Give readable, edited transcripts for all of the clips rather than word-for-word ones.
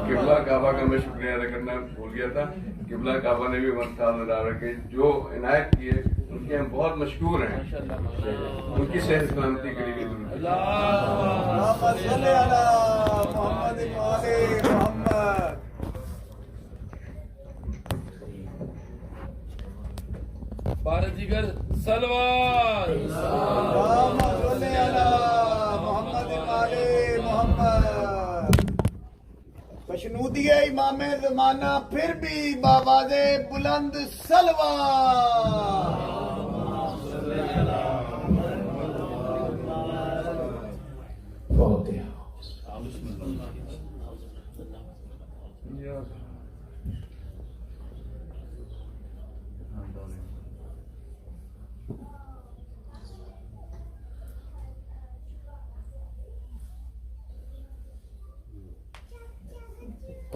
قبلہ کعبہ کا میں شکریہ ادا کرنا بھول گیا تھا. قبلہ کعبہ نے بھی ہمارے ساتھ ادا رکھے, جو عنایت کی ہے ان کے ہم بہت مشکور ہیں. ان کی صحت سلامتی کے لیے بارہ دیگر سلوات. خوشنودی امام زمانہ پھر بھی بآواز بلند سلوات.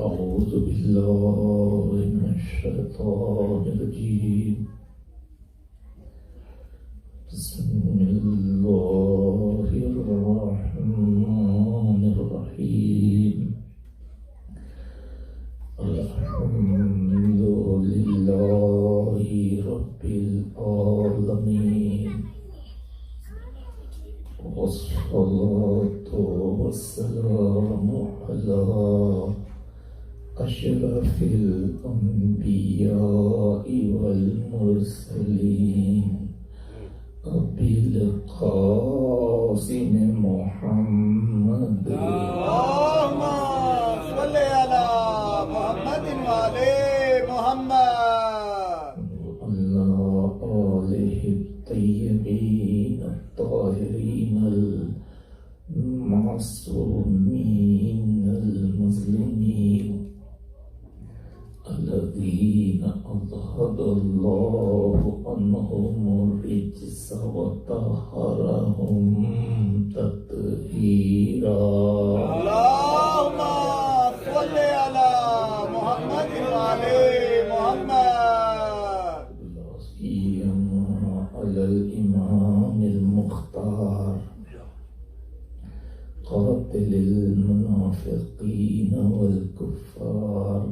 أعوذ بالله من الشيطان الرجيم. بسم الله الرحمن الرحيم. الحمد لله رب العالمين, والصلاة والسلام على أشرف الأنبياء والمرسلين أبي القاسم محمد. اللهم صل على محمد وعلى محمد. وعلى آله الطيبين الطاهرين المعصومين المظلومين الذين أذهب الله عنهم الرجس وطهرهم تطهيرا. اللهم صل على محمد وعلى محمد. لا سيما على الإمام المختار قاتل المنافقين والكفار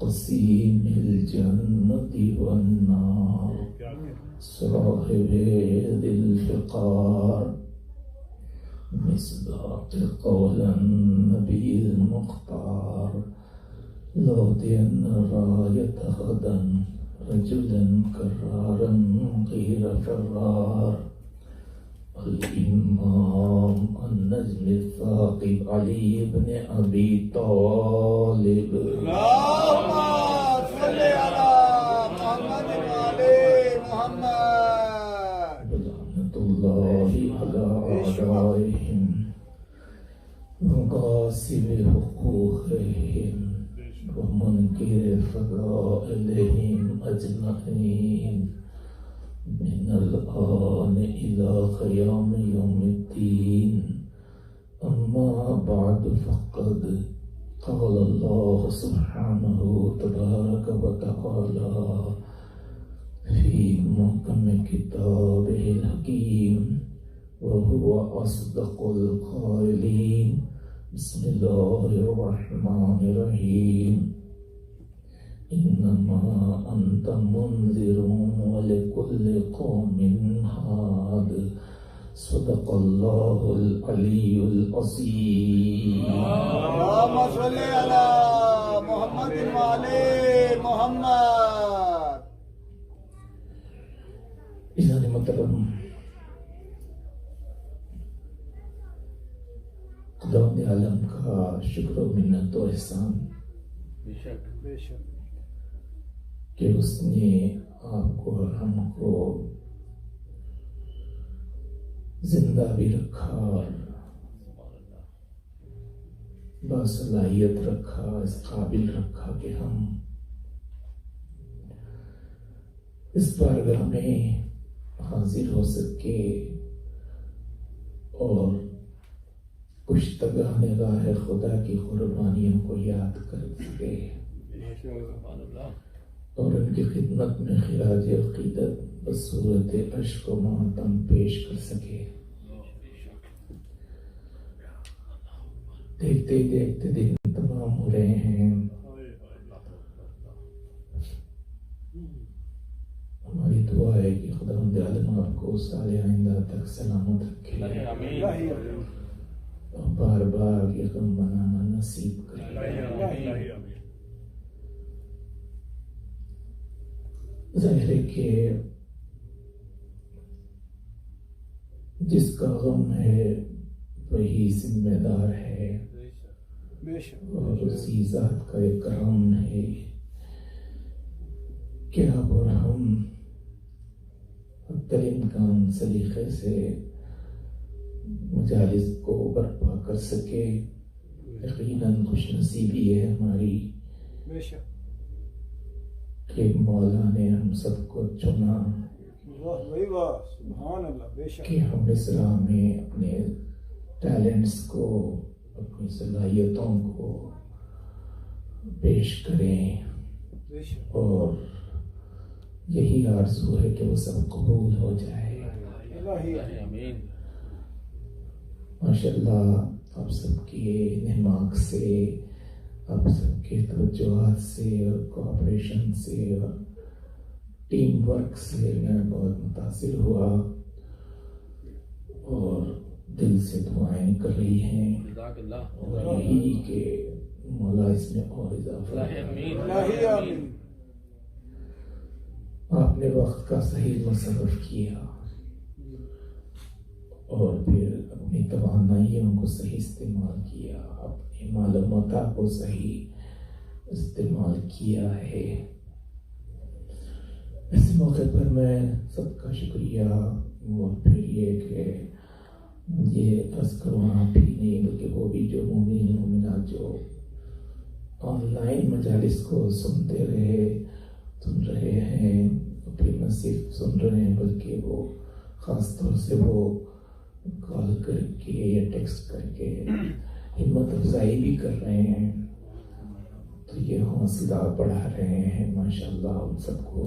قسيم الجنة والنار صاحب ذي الفقار مصداق قول النبي المختار لأوطين راية غدا رجلا كرارا غير فرار الإمام النجم الثاقب علي بن أبي طالب. اللهم صل على محمد وعلى محمد. لعنة الله على أعدائهم وغاصب حقوقهم ومنكر فضائلهم أجمعين من الآن إلى قيام يوم الدين. أما بعد فقد قال الله سبحانه تبارك وتعالى في محكم كتابه الحكيم وهو أصدق القائلين. بسم الله الرحمن الرحيم. إنما أنت منذر ولكل قوم هاد. صدق الله العلي العظيم. اللهم صل على محمد وعلى محمد. إذن محترم خداوند عالم کا شکر و منت و احسان کہ اس نے آپ کو اور ہم کو زندہ بھی رکھا اور باصلاحیت رکھا, اس قابل رکھا کہ ہم اس بارگاہ میں حاضر ہو سکے اور کشتگاہ نگاہ خدا کی قربانیوں کو یاد کر سکے اور ان کی خدمت میں خراج عقیدت بصورت عشق و ماتم پیش کر سکے. دیکھتے دیکھتے دن تمام رہے ہیں. ہماری دعا ہے کہ خداوند عالم آپ کو سال آئندہ تک سلامت رکھے اور بار بار یہ غم منانا نصیب کرے. ظاہر ہے کہ جس کا غم ہے وہی ذمہ دار ہے اور اسی ذات کا ایک کرم ہے کہ اب اور ہم حتی الامکان سلیقے سے مجالس کو برپا کر سکے. یقیناً خوش نصیبی ہے ہماری کہ مولا نے ہم سب کو چنا کہ ہم اس راہ میں اپنے ٹیلنٹس کو، اپنی صلاحیتوں کو پیش کریں، اور یہی آرزو ہے کہ وہ سب قبول ہو جائے. ماشاءاللہ آپ سب کے نماک سے، آپ سب کے توجہات سے اور کوآپریشن سے اور ٹیم ورک سے میں بہت متاثر ہوا اور دل سے دعائیں نکل رہی ہیں اور یہی کہ مولا اس میں اور اضافہ. آپ نے وقت کا صحیح مصرف کیا اور پھر اپنی توانائیوں کو صحیح استعمال کیا، اپنی معلومات کو صحیح استعمال کیا ہے. اس موقع پر میں سب کا شکریہ اور پھر یہ کہ یہ عرض کروں آپ ہی نہیں بلکہ وہ بھی جو مومنین مومنات جو آن لائن مجالس کو سن رہے ہیں، پھر نہ صرف سن رہے ہیں بلکہ وہ خاص طور سے وہ کال کر کے یا ٹیکسٹ کر کے ہمت افزائی بھی کر رہے ہیں، تو یہ حوصلہ بڑھا رہے ہیں. ماشاءاللہ ان سب کو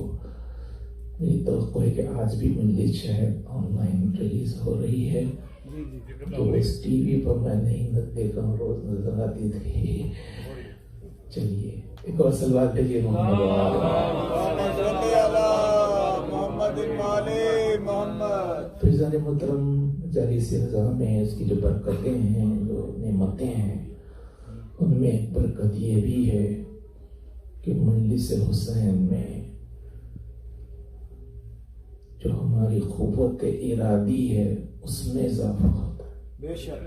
میری توقع ہے کہ آج بھی مجلس شاید آن لائن ریلیز ہو رہی ہے، تو اس ٹی وی پر میں نہیں دیکھ رہا ہوں، روز نظر آتی تھی. چلیے ایک اور سلوات بھیجیے محمد فیضان محترم. جالیس نظام میں اس کی جو برکتیں ہیں، جو نعمتیں ہیں، ان میں ایک برکت یہ بھی ہے کہ مجلس حسین میں جو ہماری قوت ارادی ہے اس میں اضافہ ہوتا ہے، بے شک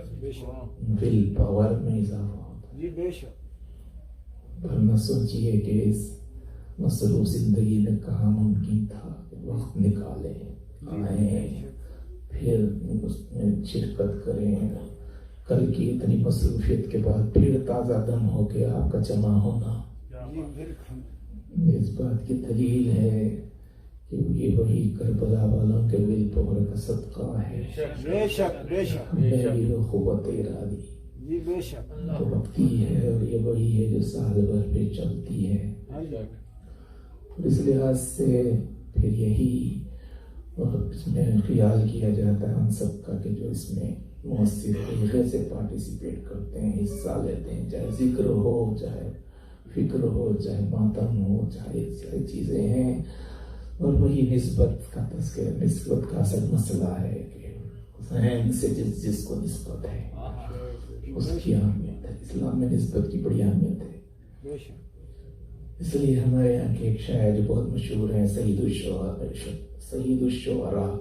ول پاور میں اضافہ ہوتا ہے. بے شک ورنہ سوچئے کہ اس مصروف زندگی میں کہاں ممکن تھا کہ وقت نکالیں، آئیں، پھر اس میں شرکت کریں. کل کی اتنی مصروفیت کے بعد پھر تازہ دم ہو کے آپ کا جمع ہونا، اس بات کی دلیل ہے کہ یہ وہی کربلا والوں کے ول پاور کا صدقہ ہے. بے شک بے شک میری وہ قوت ارادی جی بے شک تو وقتی ہے، اور یہ وہی ہے جو سال بھر پہ چلتی ہے. اور اس لحاظ سے پھر یہی اور اس میں خیال کیا جاتا ہے ہم سب کا کہ جو اس میں مؤثر طریقے سے پارٹیسپیٹ کرتے ہیں، حصہ لیتے ہیں، چاہے ذکر ہو، چاہے فکر ہو، چاہے ماتم ہو، چاہے ساری چیزیں ہیں. اور وہی نسبت کا تذکرہ، نسبت کا اصل مسئلہ ہے کہ حسین سے جس کو نسبت ہے اس کی اہمیت ہے. اسلام میں نسبت کی بڑی اہمیت ہے. اس لیے ہمارے یہاں کے ایک شاعر جو بہت مشہور ہیں، سعید الشعراء،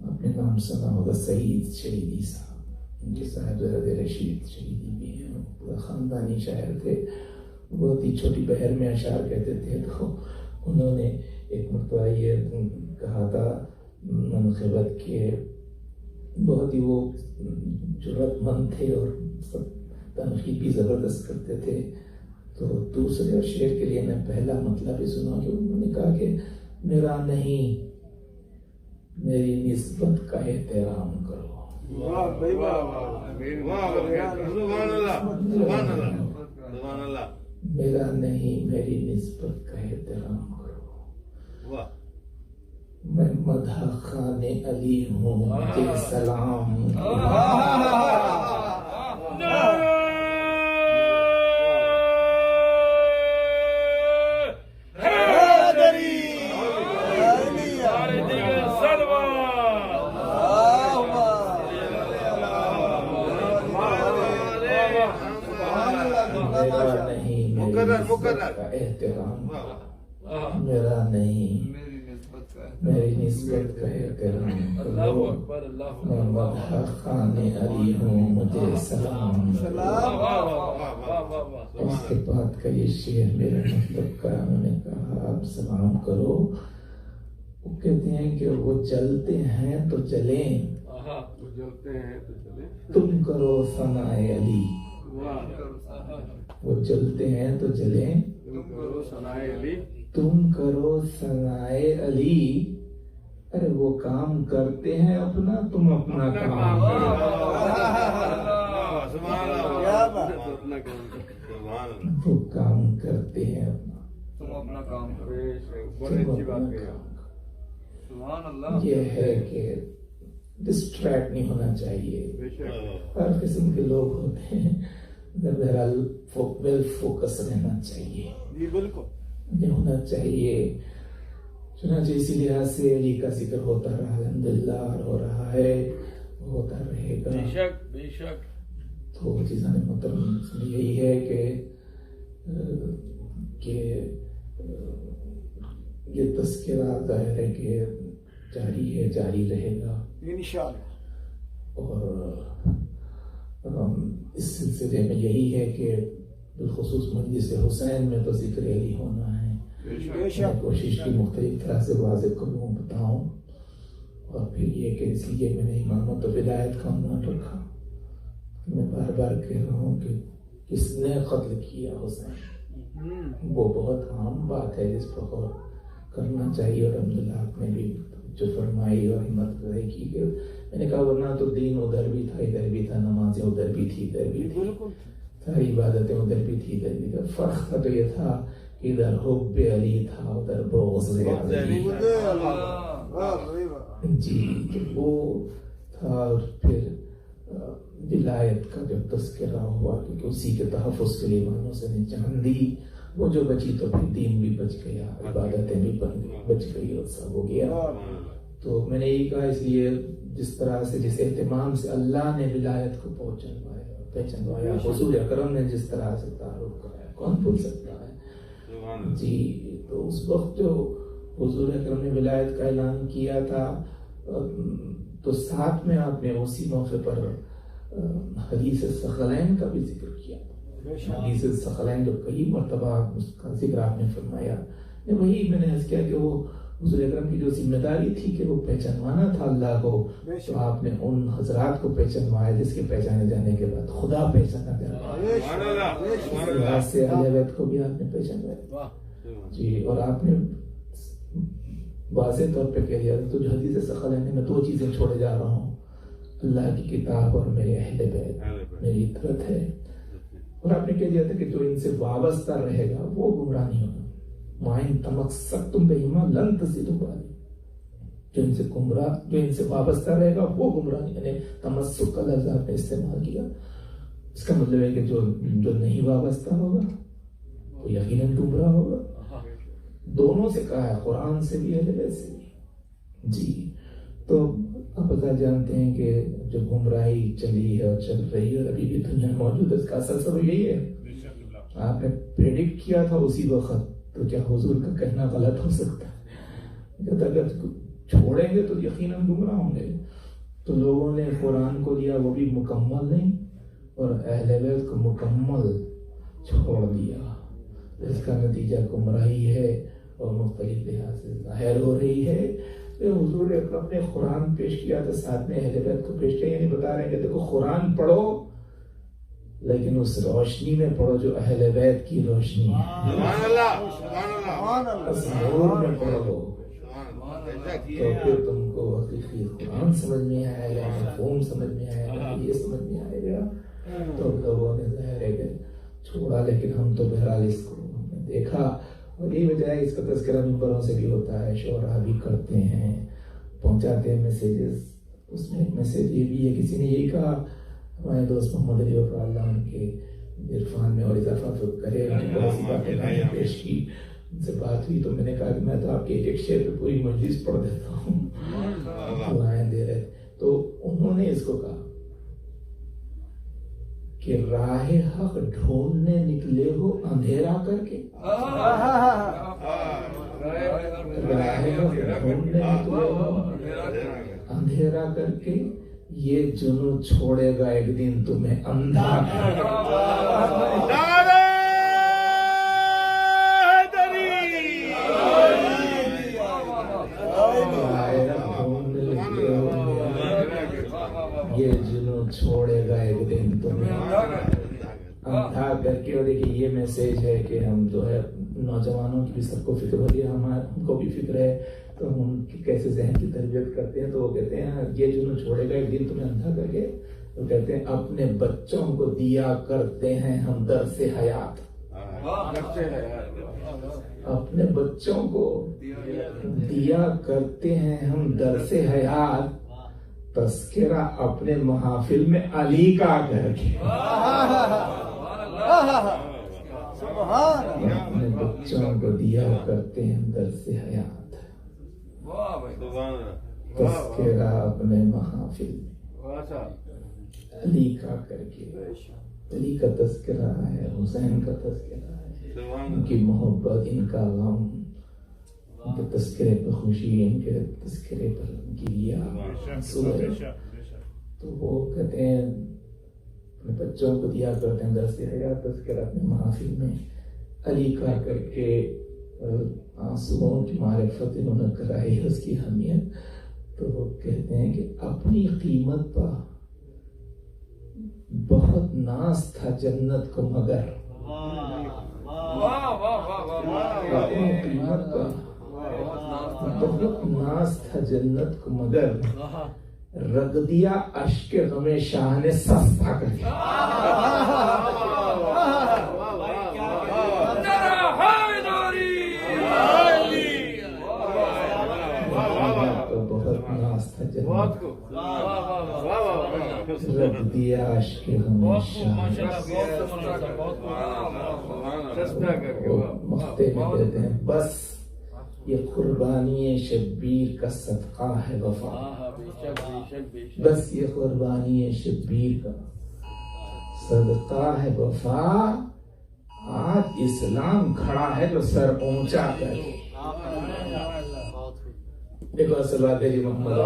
آپ نے نام سنا ہوگا، سعید شہیدی صاحب. ان کے صاحبزادے رشید شہیدی بھی ہیں، پورا خاندانی شاعر تھے. بہت ہی چھوٹی بہر میں اشعار کہتے تھے. تو انہوں نے ایک مرتبہ یہ کہا تھا منقبت کے بہت ہی وہ جرأت مند تھے اور سب تنقید بھی زبردست کرتے تھے. تو دوسرے شعر کے لیے میں پہلا مطلب ہی سنا کہ انہوں نے کہا کہ میرا نہیں، میری نسبت کا احترام کرو. میرا نہیں، میری نسبت کا احترام کرو. میں مدح خان علی ہوں کہ سلام. میرا نہیں میری نسبت کا احترام، میرا نہیں میری نسبت کا احترام اللہ کرو، اکبر اللہ میں مدح خان علی ہوں، مجھے سلام کرو۔ واہ واہ واہ واہ اس کے بعد کا یہ شعر میرے مطلب کا، انہوں نے کہا آپ سلام کرو، وہ کہتے ہیں کہ وہ جلتے ہیں تو جلیں، وہ جلتے ہیں تو چلے، تم کرو ثنائے علی، وہ جلتے ہیں تو جلیں، تم کرو ثنائے علی، تم کرو ثنائے علی، ارے وہ کام کرتے ہیں اپنا، تم اپنا کام کرو، وہ کام کرتے ہیں اپنا، تم اپنا کام کرو۔ بڑی تم اچھی اپنا بات کہی کام آپ۔ کرو۔ سبحان اللہ۔ یہ ہے کہ ڈسٹریکٹ نہیں ہونا چاہیے، بے شک ہر قسم کے لوگ ہوتے ہیں، مگر بہرحال ویل فوکس رہنا چاہیے، جی بالکل۔ یہ ہونا چاہیے۔ چنانچہ اسی لحاظ سے علی کا ذکر ہوتا رہا، الحمدللہ، اور ہو رہا ہے، ہوتا رہے گا۔ بے شک بے شک۔ تو چیزان محترم یہی ہے کہ یہ تذکرہ ظاہر ہے کہ جاری ہے، جاری رہے گا، انشاءاللہ۔ اور اس سلسلے میں یہی ہے کہ بالخصوص مجلس حسین میں تو ذکر علی ہونا ہے، بے میں شک۔ کوشش کی مختلف طرح سے واضح کروں، بتاؤں، اور پھر یہ کہ اس لیے میں نے امامت و ولایت کا عنوان رکھا۔ میں بار بار کہہ رہا ہوں کہ کس نے قتل کیا حسین، وہ بہت عام بات ہے جس پر غور کرنا چاہیے، اور الحمدللہ آپ نے بھی جو فرمائی اور ہمت افزائی کی کہ میں نے کہا ورنہ تو دین ادھر بھی تھا ادھر بھی تھا، نمازیں ادھر بھی تھی ادھر بھی تھی، بالکل۔ ساری عبادتیں ادھر بھی تھی ادھر بھی تھا، فرق تھا تو یہ تھا کہ ادھر حب علی تھا ادھر بغض علی تھا۔ جی وہ تھا، اور پھر ولایت کا جب تذکرہ ہوا کیونکہ اسی کے تحفظ کے لیے ایمانوں سے نے جان دی، وہ جو بچی تو پھر دین بھی بچ گیا، عبادتیں بھی بچ گئی، اور سب ہو گیا۔ تو میں نے یہی کہا، اس لیے جس طرح سے جس اہتمام سے اللہ نے ولایت کو پہچنوایا، حضور اکرم نے جس طرح سے تعارف کرایا، کون بھول سکتا ہے؟ جی تو اس وقت جو حضور اکرم نے ولایت کا اعلان کیا تھا تو ساتھ میں آپ نے اسی موقع پر حدیث ثقلین کا بھی ذکر کیا، حدیث ثقلین جو کئی مرتبہ اس کا ذکر آپ نے فرمایا، وہی میں نے عرض کیا کہ وہ حضور اکرم کی جو ذمہ داری تھی کہ وہ پہچانوانا تھا اللہ کو، تو آپ نے ان حضرات کو پہچانوایا جس کے پہچانے جانے کے بعد خدا پہچانا جاتا ہے، اس لحاظ سے اہل بیت کو بھی آپ نے پہچانوایا۔ جی اور آپ نے واضح طور پہ کہہ دیا تو جو حدیث ثقلین میں دو چیزیں چھوڑے جا رہا ہوں، اللہ کی کتاب اور میرے اہل بیت، میری اطاعت ہے، اور آپ نے کہہ دیا تھا کہ جو ان سے وابستہ رہے گا وہ گمراہ نہیں ہوگا، وَإِن تَمَسَّكْتُم بِهِمَا لَن تَضِلُّوا بَعْدِي، جو ان سے وابستہ رہے گا وہ گمراہ نہیں، یعنی تمسک کا لفظ آپ نے استعمال کیا، اس کا مطلب ہے کہ جو نہیں وابستہ ہوگا وہ یقیناً گمراہ ہوگا۔ دونوں سے کہا ہے، قرآن سے بھی اہل بیت سے بھی۔ جی تو آپ پتہ جانتے ہیں کہ جو گمراہی چلی ہے اور چل رہی ہے اور ابھی بھی دنیا میں موجود ہے، اس کا اصل سبب یہی ہے، آپ نے پریڈکٹ کیا تھا اسی وقت، تو کیا حضور کا کہنا غلط ہو سکتا ہے؟ اگر چھوڑیں گے تو یقیناً گمراہ ہوں گے۔ تو لوگوں نے قرآن کو لیا، وہ بھی مکمل نہیں، اور اہل بیت کو مکمل چھوڑ دیا، اس کا نتیجہ گمراہی ہے اور مختلف لحاظ سے ظاہر ہو رہی ہے۔ حضور اکرم نے قرآن پیش کیا تو ساتھ میں اہل بیت کو پیش کیا، یعنی بتا رہے ہیں کہ دیکھو قرآن پڑھو لیکن اس روشنی میں پڑھو جو اہل بیت کی روشنی ہے، اس نور میں پڑھو، تو پھر تم کو حقیقی قرآن سمجھ میں آئے گا، مفہوم سمجھ میں آئے گا، یہ سمجھ میں آئے گا۔ تو لوگوں نے ظاہر ہے کہ چھوڑا، لیکن ہم تو بہرحال اس کو دیکھا، اور یہ وجہ ہے اس کا تذکرہ ممبروں سے بھی ہوتا ہے، شعراء بھی کرتے ہیں، پہنچاتے ہیں میسیجز۔ اس میں ایک میسیج یہ بھی ہے، کسی نے یہی کہا، ہمارے دوست محمد علی وفا اللہ ان کے عرفان میں اور اضافہ کرے، بہت سی باتیں میں نے پیش کی، ان سے بات ہوئی تو میں نے کہا کہ میں تو آپ کے ایک شعر پہ پوری مجلس پڑھ دیتا ہوں، دعائیں دے رہے، تو انہوں نے اس کو کہا کہ راہ حق ڈھونڈنے نکلے ہو اندھیرا کر کے، راہ حق ڈھونڈنے نکلے ہو اندھیرا کر کے، یہ جنوں چھوڑے گا ایک دن تمہیں اندھا کر کے۔ یہ جنوں چھوڑے گا ایک دن تمہیں اندھا کر کے۔ اور دیکھیے یہ میسج ہے کہ ہم جو ہے نوجوانوں کی بھی سب کو فکر ہوتی ہے، ہم کو بھی فکر ہے، تو ہم ان کی کیسے ذہن کی تربیت کرتے ہیں۔ تو وہ کہتے ہیں یہ جنوں چھوڑے گا ایک دن تمہیں اندھا کر کے، وہ کہتے ہیں اپنے بچوں کو دیا کرتے ہیں ہم درس حیات، اپنے بچوں کو دیا کرتے ہیں ہم درس حیات، تذکرہ اپنے محافل میں علی کا کر کے، اپنے بچوں کو دیا کرتے ہیں درس حیات، تذکرہ اپنے محافل میں علی کا کر کے۔ علی کا تذکرہ ہے، حسین کا تذکرہ ہے، ان کی محبت، ان کا غم، ان کے تذکرے پر خوشی، ان کے تذکرے پر گریا سورج۔ تو وہ کہتے ہیں اپنے بچوں کو دیا کرتے ہیں درس حیات، تذکرہ اپنے محافل میں علی کا کر کے۔ آنسوؤں کی معرفت انہوں نے کرائی ہے، اس کی اہمیت۔ تو وہ کہتے ہیں کہ اپنی قیمت پر بہت ناز تھا جنت کو مگر، اپنی قیمت پر بہت ناز تھا جنت کو مگر، رگ دیا اشک غم شاہ نے سستا کر کے۔ بہت ناز تھا جنت کو، رگ دیا اشک غم شاہ نے مختے میں کہتے ہیں بس یہ قربانی شبیر کا صدقہ ہے وفا، بس یہ قربانی شبیر کا صدقہ ہے وفا، آج اسلام کھڑا ہے جو سر اونچا کر۔ دیکھو صلوات علی محمد،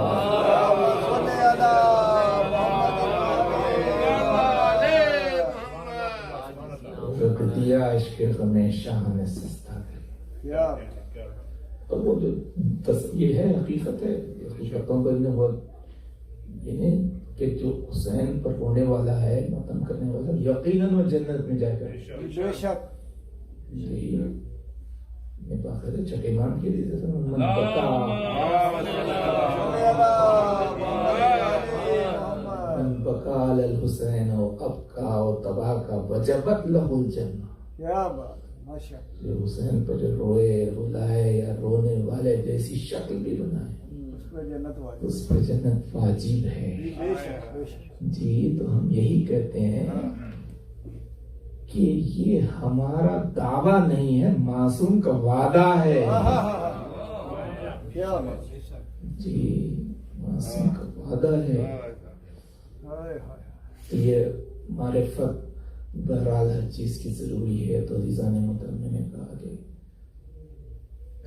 رکھ دیا عشق غم شاہ نے سستا کر۔ اور وہ جو یہ ہے حقیقت ہے، حقیقتوں کو یہ نہیں کہ جو حسین پر رونے والا ہے، ماتم کرنے والا، یقیناً وہ جنت میں جائے گا بے شک۔ جی باخر چک امام کے لیے من بکا علی الحسین و ابکا و تباکا وجبت لہ الجنہ۔ کیا بات، جو حسین پر جو روئے، رلائے یا رونے والے جیسی شکل بھی بنائے، اس پر جنت واجب ہے۔ جی تو ہم یہی کہتے ہیں کہ یہ ہمارا دعویٰ نہیں ہے، معصوم کا وعدہ ہے۔ جی معصوم کا وعدہ ہے۔ یہ معرفت بہرحال ہر چیز کی ضروری ہے۔ تو عزیزان محترم نے کہا کہ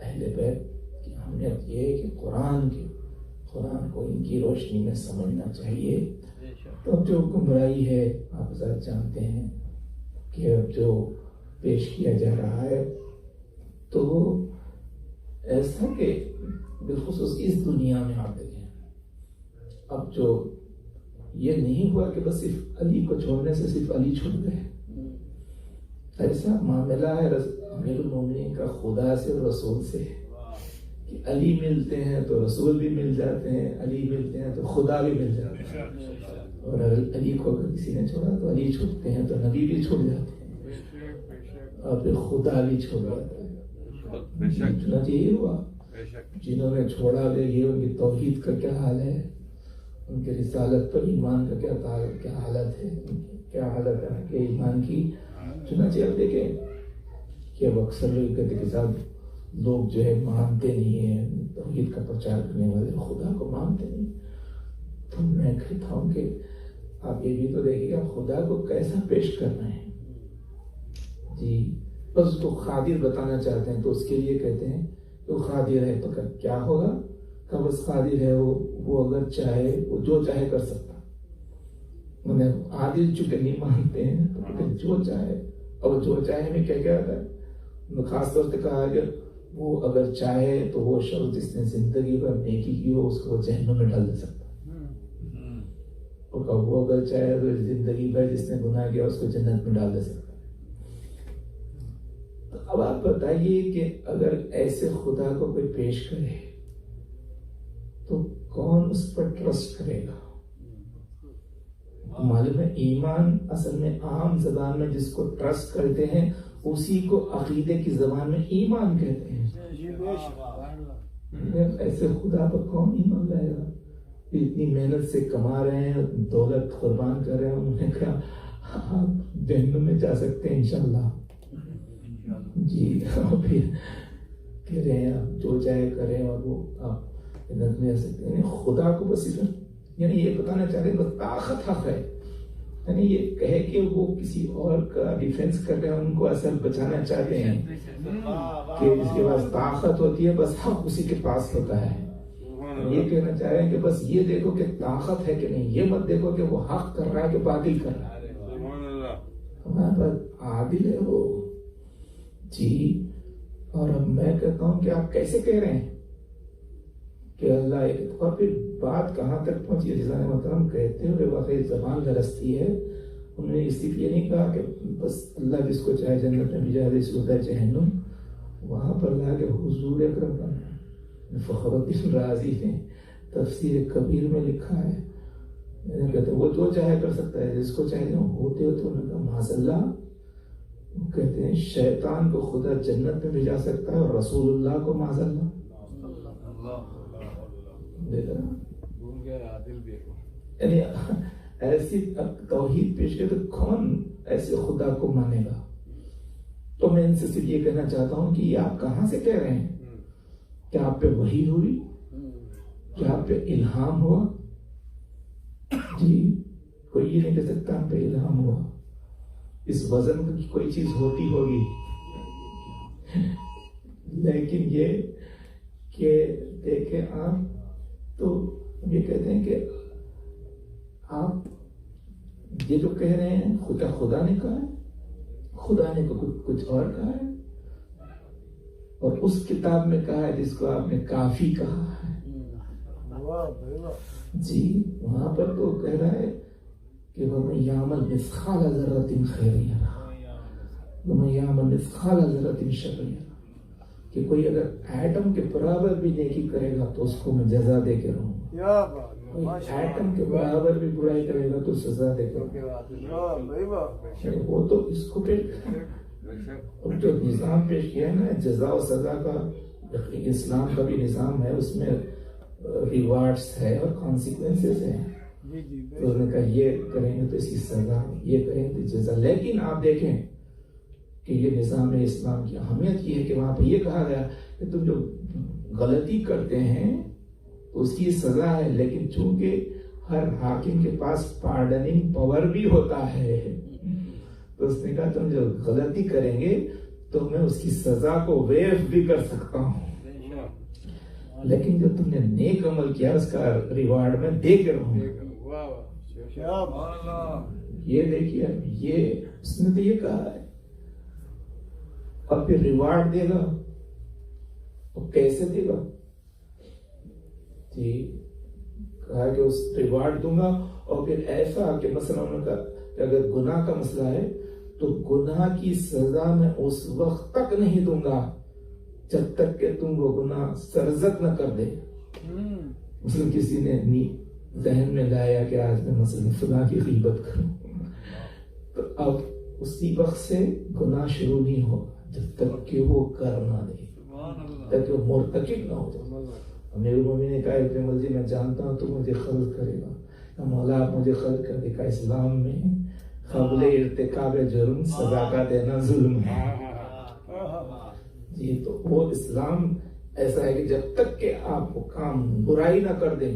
اہل بیت کی اہمیت یہ ہے کہ قرآن کو ان کی روشنی میں سمجھنا چاہیے۔ تو اب جو گمراہی ہے آپ حضرات جانتے ہیں کہ اب جو پیش کیا جا رہا ہے تو ایسا کہ بالخصوص اس دنیا میں آپ دیکھیں، اب جو یہ نہیں ہوا کہ بس صرف علی کو چھوڑنے سے صرف علی چھوڑ گئے، ایسا معاملہ ہے امیر المومنین کا خدا سے رسول سے کہ علی ملتے ہیں تو رسول بھی مل جاتے ہیں، علی ملتے ہیں تو خدا بھی مل جاتا ہے، اور علی کو اگر کسی نے چھوڑا تو علی چھوڑتے ہیں تو نبی بھی چھوڑ جاتے ہیں، اور پھر خدا بھی چھوڑ جاتا ہے۔ چنانچہ یہ ہوا، جنہوں نے چھوڑا یہ ان کی توحید کا کیا حال ہے، ان کے رسالت پر ایمان کا کیا حالت ہے، کیا حالت ہے کہ ایمان کی۔ چنانچہ اب دیکھیں کہ اب اکثر لوگ کہتے کہ صاحب لوگ جو ہے مانتے نہیں ہیں، توحید کا پرچار کرنے والے خدا کو مانتے نہیں۔ تو میں کہتا ہوں کہ آپ یہ بھی تو دیکھیے آپ خدا کو کیسا پیش کر رہے ہیں جی. بس اس کو قادر بتانا چاہتے ہیں تو اس کے لیے کہتے ہیں کہ وہ قادر ہے. تو کیا ہوگا کہ بس قادر ہے وہ اگر چاہے وہ جو چاہے کر سکتا. مطلب عادل چونکہ نہیں مانتے ہیں تو جو چاہے, اور جو چاہے میں کیا آتا ہے, خاص طور سے کہا کہ وہ اگر چاہے تو وہ شخص جس نے زندگی پر نیکی کی ہو اس کو جہنم میں ڈال دے سکتا. اور وہ اگر چاہے تو زندگی بھر جس نے گناہ کیا اس کو جنت میں ڈال دے سکتا. تو اب آپ بتائیے کہ اگر ایسے خدا کو کوئی پیش کرے تو کون اس پر ٹرسٹ کرے گا؟ معلوم ہے ایمان اصل میں عام زبان میں جس کو ٹرسٹ کرتے ہیں اسی کو عقیدے کی زبان میں ایمان کہتے ہیں. ایسے خدا پر کون ایمان لائے گا؟ اتنی محنت سے کما رہے ہیں, دولت قربان کر رہے ہیں, انہوں نے کہا آپ جہنم میں جا سکتے ہیں انشاءاللہ جی. اور پھر کہہ رہے ہیں آپ جو چاہے کریں اور وہ آپ جنت میں جا سکتے ہیں. خدا کو بس یعنی یہ بتانا چاہ رہے ہیں بس طاقت حق ہے, یعنی یہ کہے کہ وہ کسی اور کا ڈیفینس کر رہے ہیں, ان کو اصل بچانا چاہتے ہیں کہ جس کے پاس طاقت ہوتی ہے بس حق اسی کے پاس ہوتا ہے. یہ کہنا چاہ رہے ہیں کہ بس یہ دیکھو کہ طاقت ہے کہ نہیں, یہ مت دیکھو کہ وہ حق کر رہا ہے کہ باطل کر رہا ہے. ہمارے پاس عادل ہے وہ جی. اور اب میں کہتا ہوں کہ آپ کیسے کہہ رہے ہیں کہ اللہ ایک, اور پھر بات کہاں تک پہنچی. رضوان محترم کہتے ہوئے واقعی زبان درستی ہے. انہوں نے اس لیے نہیں کہا کہ بس اللہ جس کو چاہے جنت میں بھیجا دے, اس کو چاہے جہنم. وہاں پر لا کے حضور اکرم فخر الدین رازی نے تفسیر کبیر میں لکھا ہے, کہتے وہ جو چاہے کر سکتا ہے, جس کو چاہے ہوتے ہو تو معاذ اللہ. کہتے ہیں شیطان کو خدا جنت میں بھیجا سکتا ہے اور رسول اللہ کو معاذ اللہ. یعنی ایسی توحید پیش کرے تو کون ایسے خدا کو مانے گا؟ تو میں ان سے صرف یہ کہنا چاہتا ہوں کہ یہ آپ کہاں سے کہہ رہے ہیں؟ کیا آپ پہ وحی ہوئی؟ کیا آپ پہ الہام ہوا؟ جی کوئی یہ نہیں کہہ سکتا ہم پہ الہام ہوا. اس وزن کی کوئی چیز ہوتی ہوگی, لیکن یہ کہ دیکھیں آپ تو یہ کہتے ہیں کہ آپ یہ جو کہہ رہے ہیں خدا نے کہا ہے, خدا نے کچھ اور کہا ہے, اور اس کتاب میں کہا ہے جس کو آپ نے کافی کہا ہے جی. وہاں پر تو کہہ رہا ہے کہ وَمَن يَعْمَلْ مِثْقَالَ ذَرَّةٍ خَيْرًا يَرَهُ وَمَن يَعْمَلْ مِثْقَالَ ذَرَّةٍ شَرًّا يَرَهُ, کہ کوئی اگر ایٹم کے برابر بھی نیکی کرے گا تو اس کو میں جزا دے کے رہوں گا, ایٹم کے برابر بھی برائی کرے گا تو سزا دے کے رہوں گا. وہ تو اس کو اور جو نظام پیش کیا ہے نا جزا و سزا کا, اسلام کا بھی نظام ہے, اس میں ریوارڈز ہے اور کانسیکوینسز ہیں. تو انہوں نے کہا یہ کریں گے تو اس کی سزا, یہ کریں گے تو جزا. لیکن آپ دیکھیں کہ یہ نظام اسلام کی اہمیت یہ ہے کہ وہاں پہ یہ کہا گیا کہ تم جو غلطی کرتے ہیں تو اس کی سزا ہے, لیکن چونکہ ہر حاکم کے پاس پارڈننگ پاور بھی ہوتا ہے تو اس نے کہا تم جو غلطی کریں گے تو میں اس کی سزا کو ویو بھی کر سکتا ہوں, لیکن جو تم نے نیک عمل کیا اس کا ریوارڈ میں دے کے رہوں گا. یہ دیکھیے یہ اس نے تو یہ کہا ہے, اور پھر ریوارڈ دے گا, اور کیسے دے گا جی. کہا کہ اس ریوارڈ دوں گا, اور پھر ایسا کہ مثلا انہوں نے کہا کہ اگر گناہ کا مسئلہ ہے تو گناہ کی سزا میں اس وقت تک نہیں دوں گا جب تک کہ تم وہ گناہ سرزد نہ کر دے. مثلا کسی نے ذہن میں لایا کہ آج میں مثلا فلاں کی غیبت کروں, تو اب اسی وقت سے گناہ شروع نہیں ہوگا جب تک کہ وہ کر نہ دے, تک کہ وہ مرتکب نہ ہو جائے. امیر المومنین نے کہا ابن ملجی میں جانتا ہوں تو مجھے خلق کرے گا, کہ مولا آپ مجھے خلق کر دے. کہا اسلام میں قبل ارتکاب جرم سزا کا دینا ظلم ہے جی. تو وہ اسلام ایسا ہے کہ جب تک کہ آپ وہ کام برائی نہ کر دیں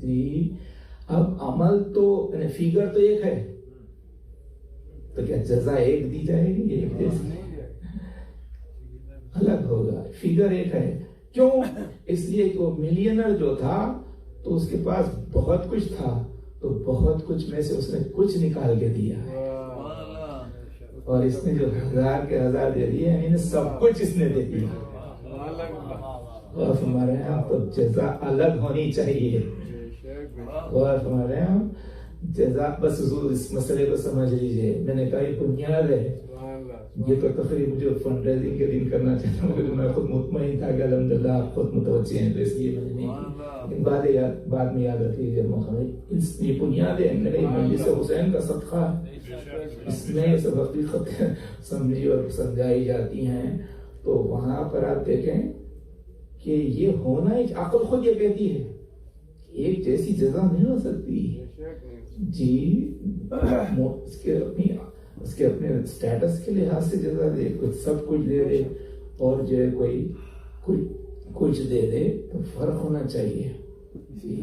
جی اب عمل تو فیگر تو ایک ہے، تو کیا جزا ایک دی جائے گی؟ ایک جیسی الگ ہوگا، فیگر ایک ہے. کیوں؟ اس لیے کہ وہ ملینر جو تھا تو اس کے پاس بہت کچھ تھا، تو بہت کچھ میں سے اس نے کچھ نکال کے دیا ہے، اور اس نے جو 1000 کے 1000 دے دیے، یعنی سب کچھ اس نے دے دیا. اور ہمارے یہاں تو جزا الگ ہونی چاہیے. اور ہمارے یہاں جزا، بس حضور اس مسئلے کو سمجھ لیجئے. میں نے کہا یہ بنیاد ہے. یہ تو تقریب جو فنڈ ریزنگ کے دن کرنا چاہتا ہوں، میں خود مطمئن تھا کہ الحمدللہ آپ خود متوجہ ہیں، تو اس لیے میں نے نہیں کی. لیکن بعد میں یاد رکھیے جب موقع یہ بنیاد ہے میرے مجلس حسین کا صدقہ ہے. اس میں یہ سب حقیقت سمجھی اور سمجھائی جاتی ہیں. تو وہاں پر آپ دیکھیں کہ یہ ہونا ہی، عقل خود یہ کہتی ہے ایک جیسی جزا نہیں ہو سکتی جی. اس کے اپنے سٹیٹس کے لحاظ سے جزا دے، کچھ سب کچھ دے دے، اور جو ہے کوئی کچھ دے دے، تو فرق ہونا چاہیے جی.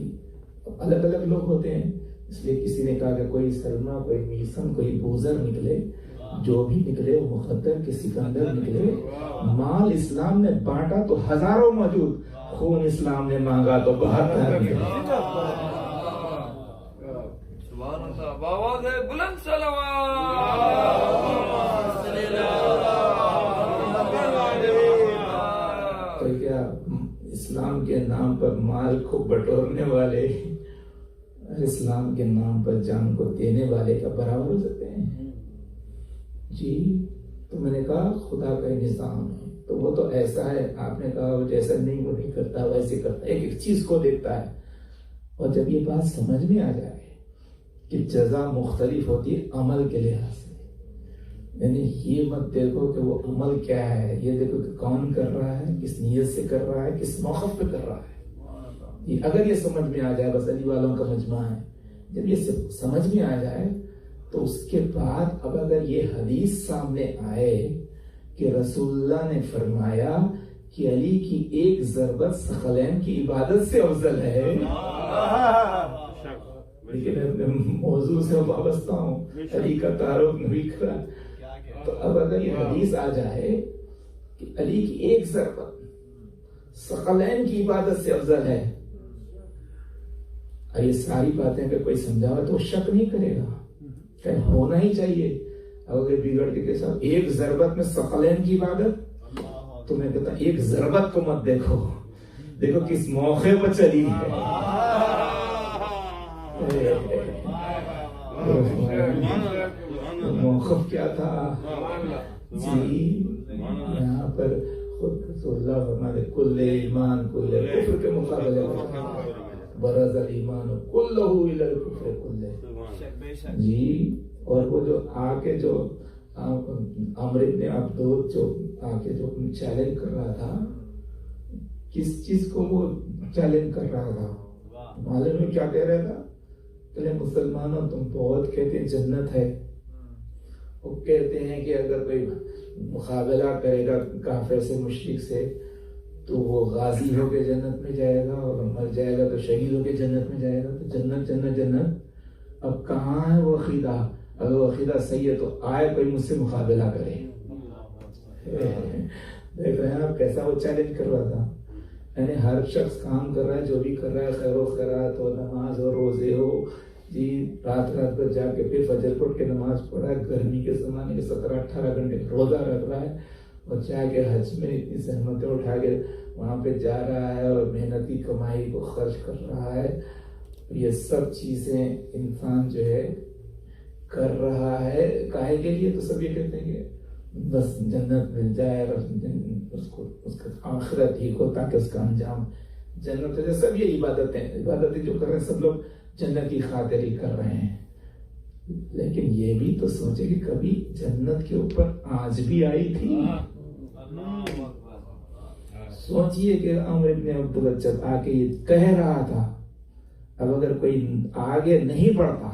الگ الگ لوگ ہوتے ہیں، اس لیے کسی نے کہا کہ کوئی سلمہ، کوئی میسن، کوئی بوزر نکلے، جو بھی نکلے وہ مقدر کے سکندر نکلے. مال اسلام نے بانٹا تو ہزاروں موجود، خون اسلام نے مانگا تو 72 نکلے. بلند صلوات. تو کیا اسلام کے نام پر مال کو بٹورنے والے اسلام کے نام پر جان کو دینے والے کا برابر ہو سکتے ہیں جی؟ تو میں نے کہا خدا کا نظام ہے تو وہ تو ایسا ہے. آپ نے کہا وہ جیسا نہیں وہ نہیں کرتا، ویسے کرتا، ایک ایک چیز کو دیکھتا ہے. اور جب یہ بات سمجھ میں آ جائے کہ جزا مختلف ہوتی ہے عمل کے لحاظ سے، یعنی یہ مت دیکھو کہ وہ عمل کیا ہے، یہ دیکھو کہ کون کر رہا ہے، کس نیت سے کر رہا ہے، کس موقف پہ کر رہا ہے. اگر یہ سمجھ میں آ جائے، بس علی والوں کا مجمع ہے، جب یہ سمجھ میں آ جائے تو اس کے بعد اب اگر یہ حدیث سامنے آئے کہ رسول اللہ نے فرمایا کہ علی کی ایک ضربت ثقلین کی عبادت سے افضل ہے، لیکن اپنے موضوع سے وابستہ ہوں، علی کا تعارف نہیں کرا، تو اب اگر یہ حدیث آ جائے کہ علی کی ایک ضربت ثقلین کی عبادت سے افضل ہے، یہ ساری باتیں اگر کوئی سمجھاوا تو وہ شک نہیں کرے گا کہ ہونا ہی چاہیے. اگر بگڑ کے ساتھ ایک ضربت میں ثقلین کی عبادت، تو میں کہتا ہوں ایک ضربت کو مت دیکھو، دیکھو کس موقع پر چلی ہے. موقف کیا تھا جی؟ یہاں پر خود رسول اللہ فرماتے کل ایمان کل کفر کے مقابلے میں برز الایمان کلہ الی الکفر کلہ جی. اور وہ جو آ کے جو عمر ابن عبدود جو آ کے جو چیلنج کر رہا تھا، کس چیز کو وہ چیلنج کر رہا تھا؟ معلوم ہے کیا کہہ رہا تھا کہ مسلمانوں تم بہت کہتے ہیں جنت ہے، وہ کہتے ہیں کہ اگر کوئی مقابلہ کرے گا کافر سے، مشرک سے، تو وہ غازی ہو کے جنت میں جائے گا، اور مر جائے گا تو شہید ہو کے جنت میں جائے گا. تو جنت جنت جنت، اب کہاں ہے وہ عقیدہ؟ اگر وہ عقیدہ صحیح ہے تو آئے کوئی مجھ سے مقابلہ کرے. دیکھ رہے ہیں آپ کیسا وہ چیلنج کر رہا تھا. یعنی ہر شخص کام کر رہا ہے، جو بھی کر رہا ہے، خیر و خیرات ہو، نماز ہو، روزے ہو جی، رات پر جا کے پھر فجر پڑھ کے نماز پڑھا ہے، گرمی کے زمانے کے 17-18 گھنٹے روزہ رکھ رہا ہے، اور جا کے حج میں اتنی زحمتیں اٹھا کے وہاں پہ جا رہا ہے اور محنتی کمائی کو خرچ کر رہا ہے. یہ سب چیزیں انسان جو ہے کر رہا ہے کاہے کے لیے؟ تو سب یہ کہتے ہیں کہ بس جنت مل جائے، اس کا آخرت ٹھیک ہو تاکہ اس کا انجام جنت ہو جائے. سب یہ عبادتیں جو کر رہے ہیں، سب لوگ جنت کی خاطر ہی کر رہے ہیں. لیکن یہ بھی تو سوچے کہ کبھی جنت کے اوپر آج بھی آئی تھی. سوچئے کہ عمر ابن عبداللہ جب آ کے یہ کہہ رہا تھا، اب اگر کوئی آگے نہیں بڑھتا،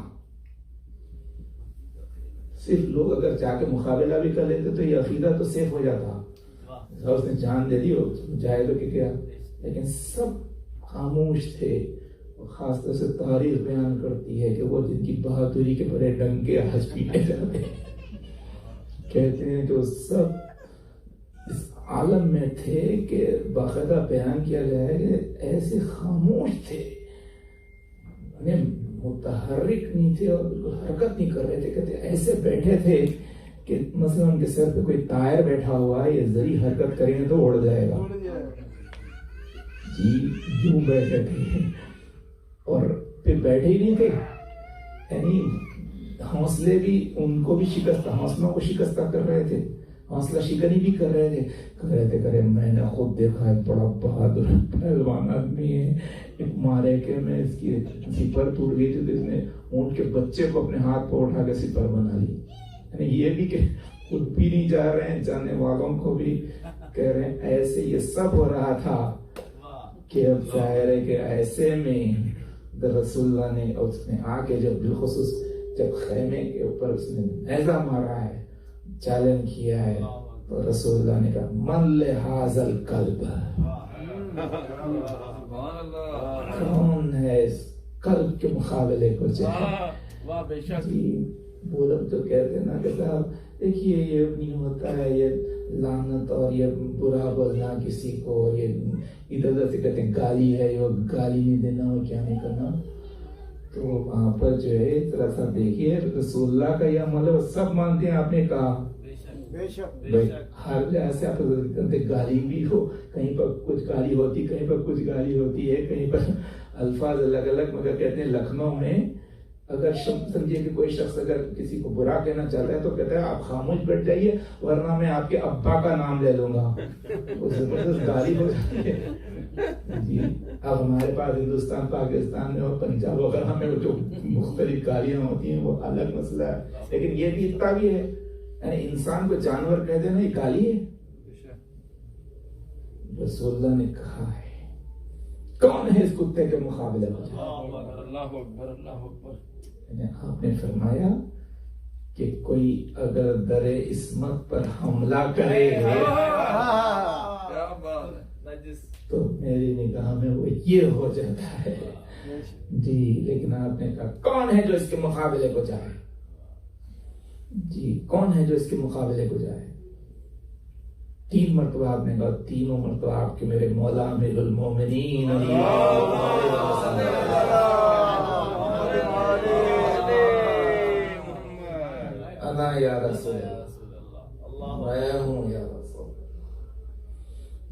صرف لوگ اگر جا کے مقابلہ بھی کر لیتے تو یہ عقیدہ تو سیف ہو جاتا. اس نے جان دے دی، جائے تو کیا، لیکن سب خاموش تھے. خاص طور سے تاریخ بیان کرتی ہے کہ وہ جن کی بہادری کے بڑے ڈنکے آج پیٹے جاتے ہیں. کہتے ہیں کہ وہ سب اس عالم میں تھے کہ باقاعدہ بیان کیا گیا ہے کہ ایسے خاموش تھے, متحرک نہیں تھے اور بالکل حرکت نہیں کر رہے تھے. کہتے ایسے بیٹھے تھے کہ مثلا ان کے سر پہ کوئی طائر بیٹھا ہوا ہے, یہ ذری حرکت کریں گے تو اڑ جائے گا. جی یوں بیٹھے تھے اور پھر بیٹھے ہی نہیں تھے, یعنی حوصلے بھی ان کو بھی شکست, حوصلوں کو شکستہ کر رہے تھے, حوصلہ شکنی بھی کر رہے تھے. کرے میں نے خود دیکھا ہے بڑا بہادر پہلوان آدمی ہے, ایک مارے کہ میں اس کی سپر ٹوٹ گئی تھی تو اس نے اونٹ کے بچے کو اپنے ہاتھ پہ اٹھا کے سپر بنا لی. یعنی یہ بھی کہ خود بھی نہیں جا رہے ہیں, جانے والوں کو بھی کہہ رہے ہیں. ایسے یہ سب ہو رہا تھا کہ اب ظاہر ہے کہ ایسے میں رسول اللہ نے اس نے آ کے جب بالخصوص جب خیمے کے اوپر اس نے نیزہ مارا ہے, چیلنج کیا ہے, تو رسول اللہ نے کہا من لہذا القلب, کون ہے اس قلب کے مقابلے کو چاہے. جی وہ لوگ تو کہتے ہیں نا کہ صاحب دیکھیے یہ نہیں ہوتا ہے, یہ لعنت اور یہ برا بولنا کسی کو, یہ ادھر ادھر سے کہتے ہیں گالی ہے, یہ گالی نہیں دینا اور کیا نہیں کرنا. تو وہاں پر جو ہے ذرا سا دیکھیے رسول اللہ کا یہ عمل ہے, سب مانتے ہیں. آپ نے کہا ہر جگہ سے آپ گالی بھی ہو, کہیں پر کچھ گالی ہوتی, کہیں پر کچھ گالی ہوتی ہے, کہیں پر الفاظ الگ الگ. مگر کہتے ہیں لکھنؤ میں اگر سمجھیے کہ کوئی شخص اگر کسی کو برا کہنا چاہتا ہے تو کہتا ہے آپ خاموش بیٹھ جائیے ورنہ میں آپ کے ابا کا نام لے لوں گا. وہ زبردست گالی ہو جاتی ہے. جی اب ہمارے پاس ہندوستان پاکستان میں اور پنجاب وغیرہ میں جو مختلف گالیاں ہوتی ہیں وہ الگ مسئلہ ہے, لیکن یہ بھی اتنا بھی ہے, یعنی انسان کو جانور کہہ دینا یہ گالی ہے. رسول اللہ نے کہا ہے کون ہے اس کتے کے مقابلے میں. اللہ اکبر اللہ اکبر. آپ نے فرمایا کہ کوئی اگر در عصمت پر حملہ کرے تو میری نگاہ میں وہ یہ ہو جاتا ہے. جی لیکن آپ نے کہا کون ہے جو اس کے مقابلے کو جائے. جی کون ہے جو اس کے مقابلے کو جائے. 3 مرتبہ آپ نے کہا, تینوں مرتبہ آپ کے میرے مولا امیر المومنین انا یا رسول اللہ, میں ہوں یا رسول.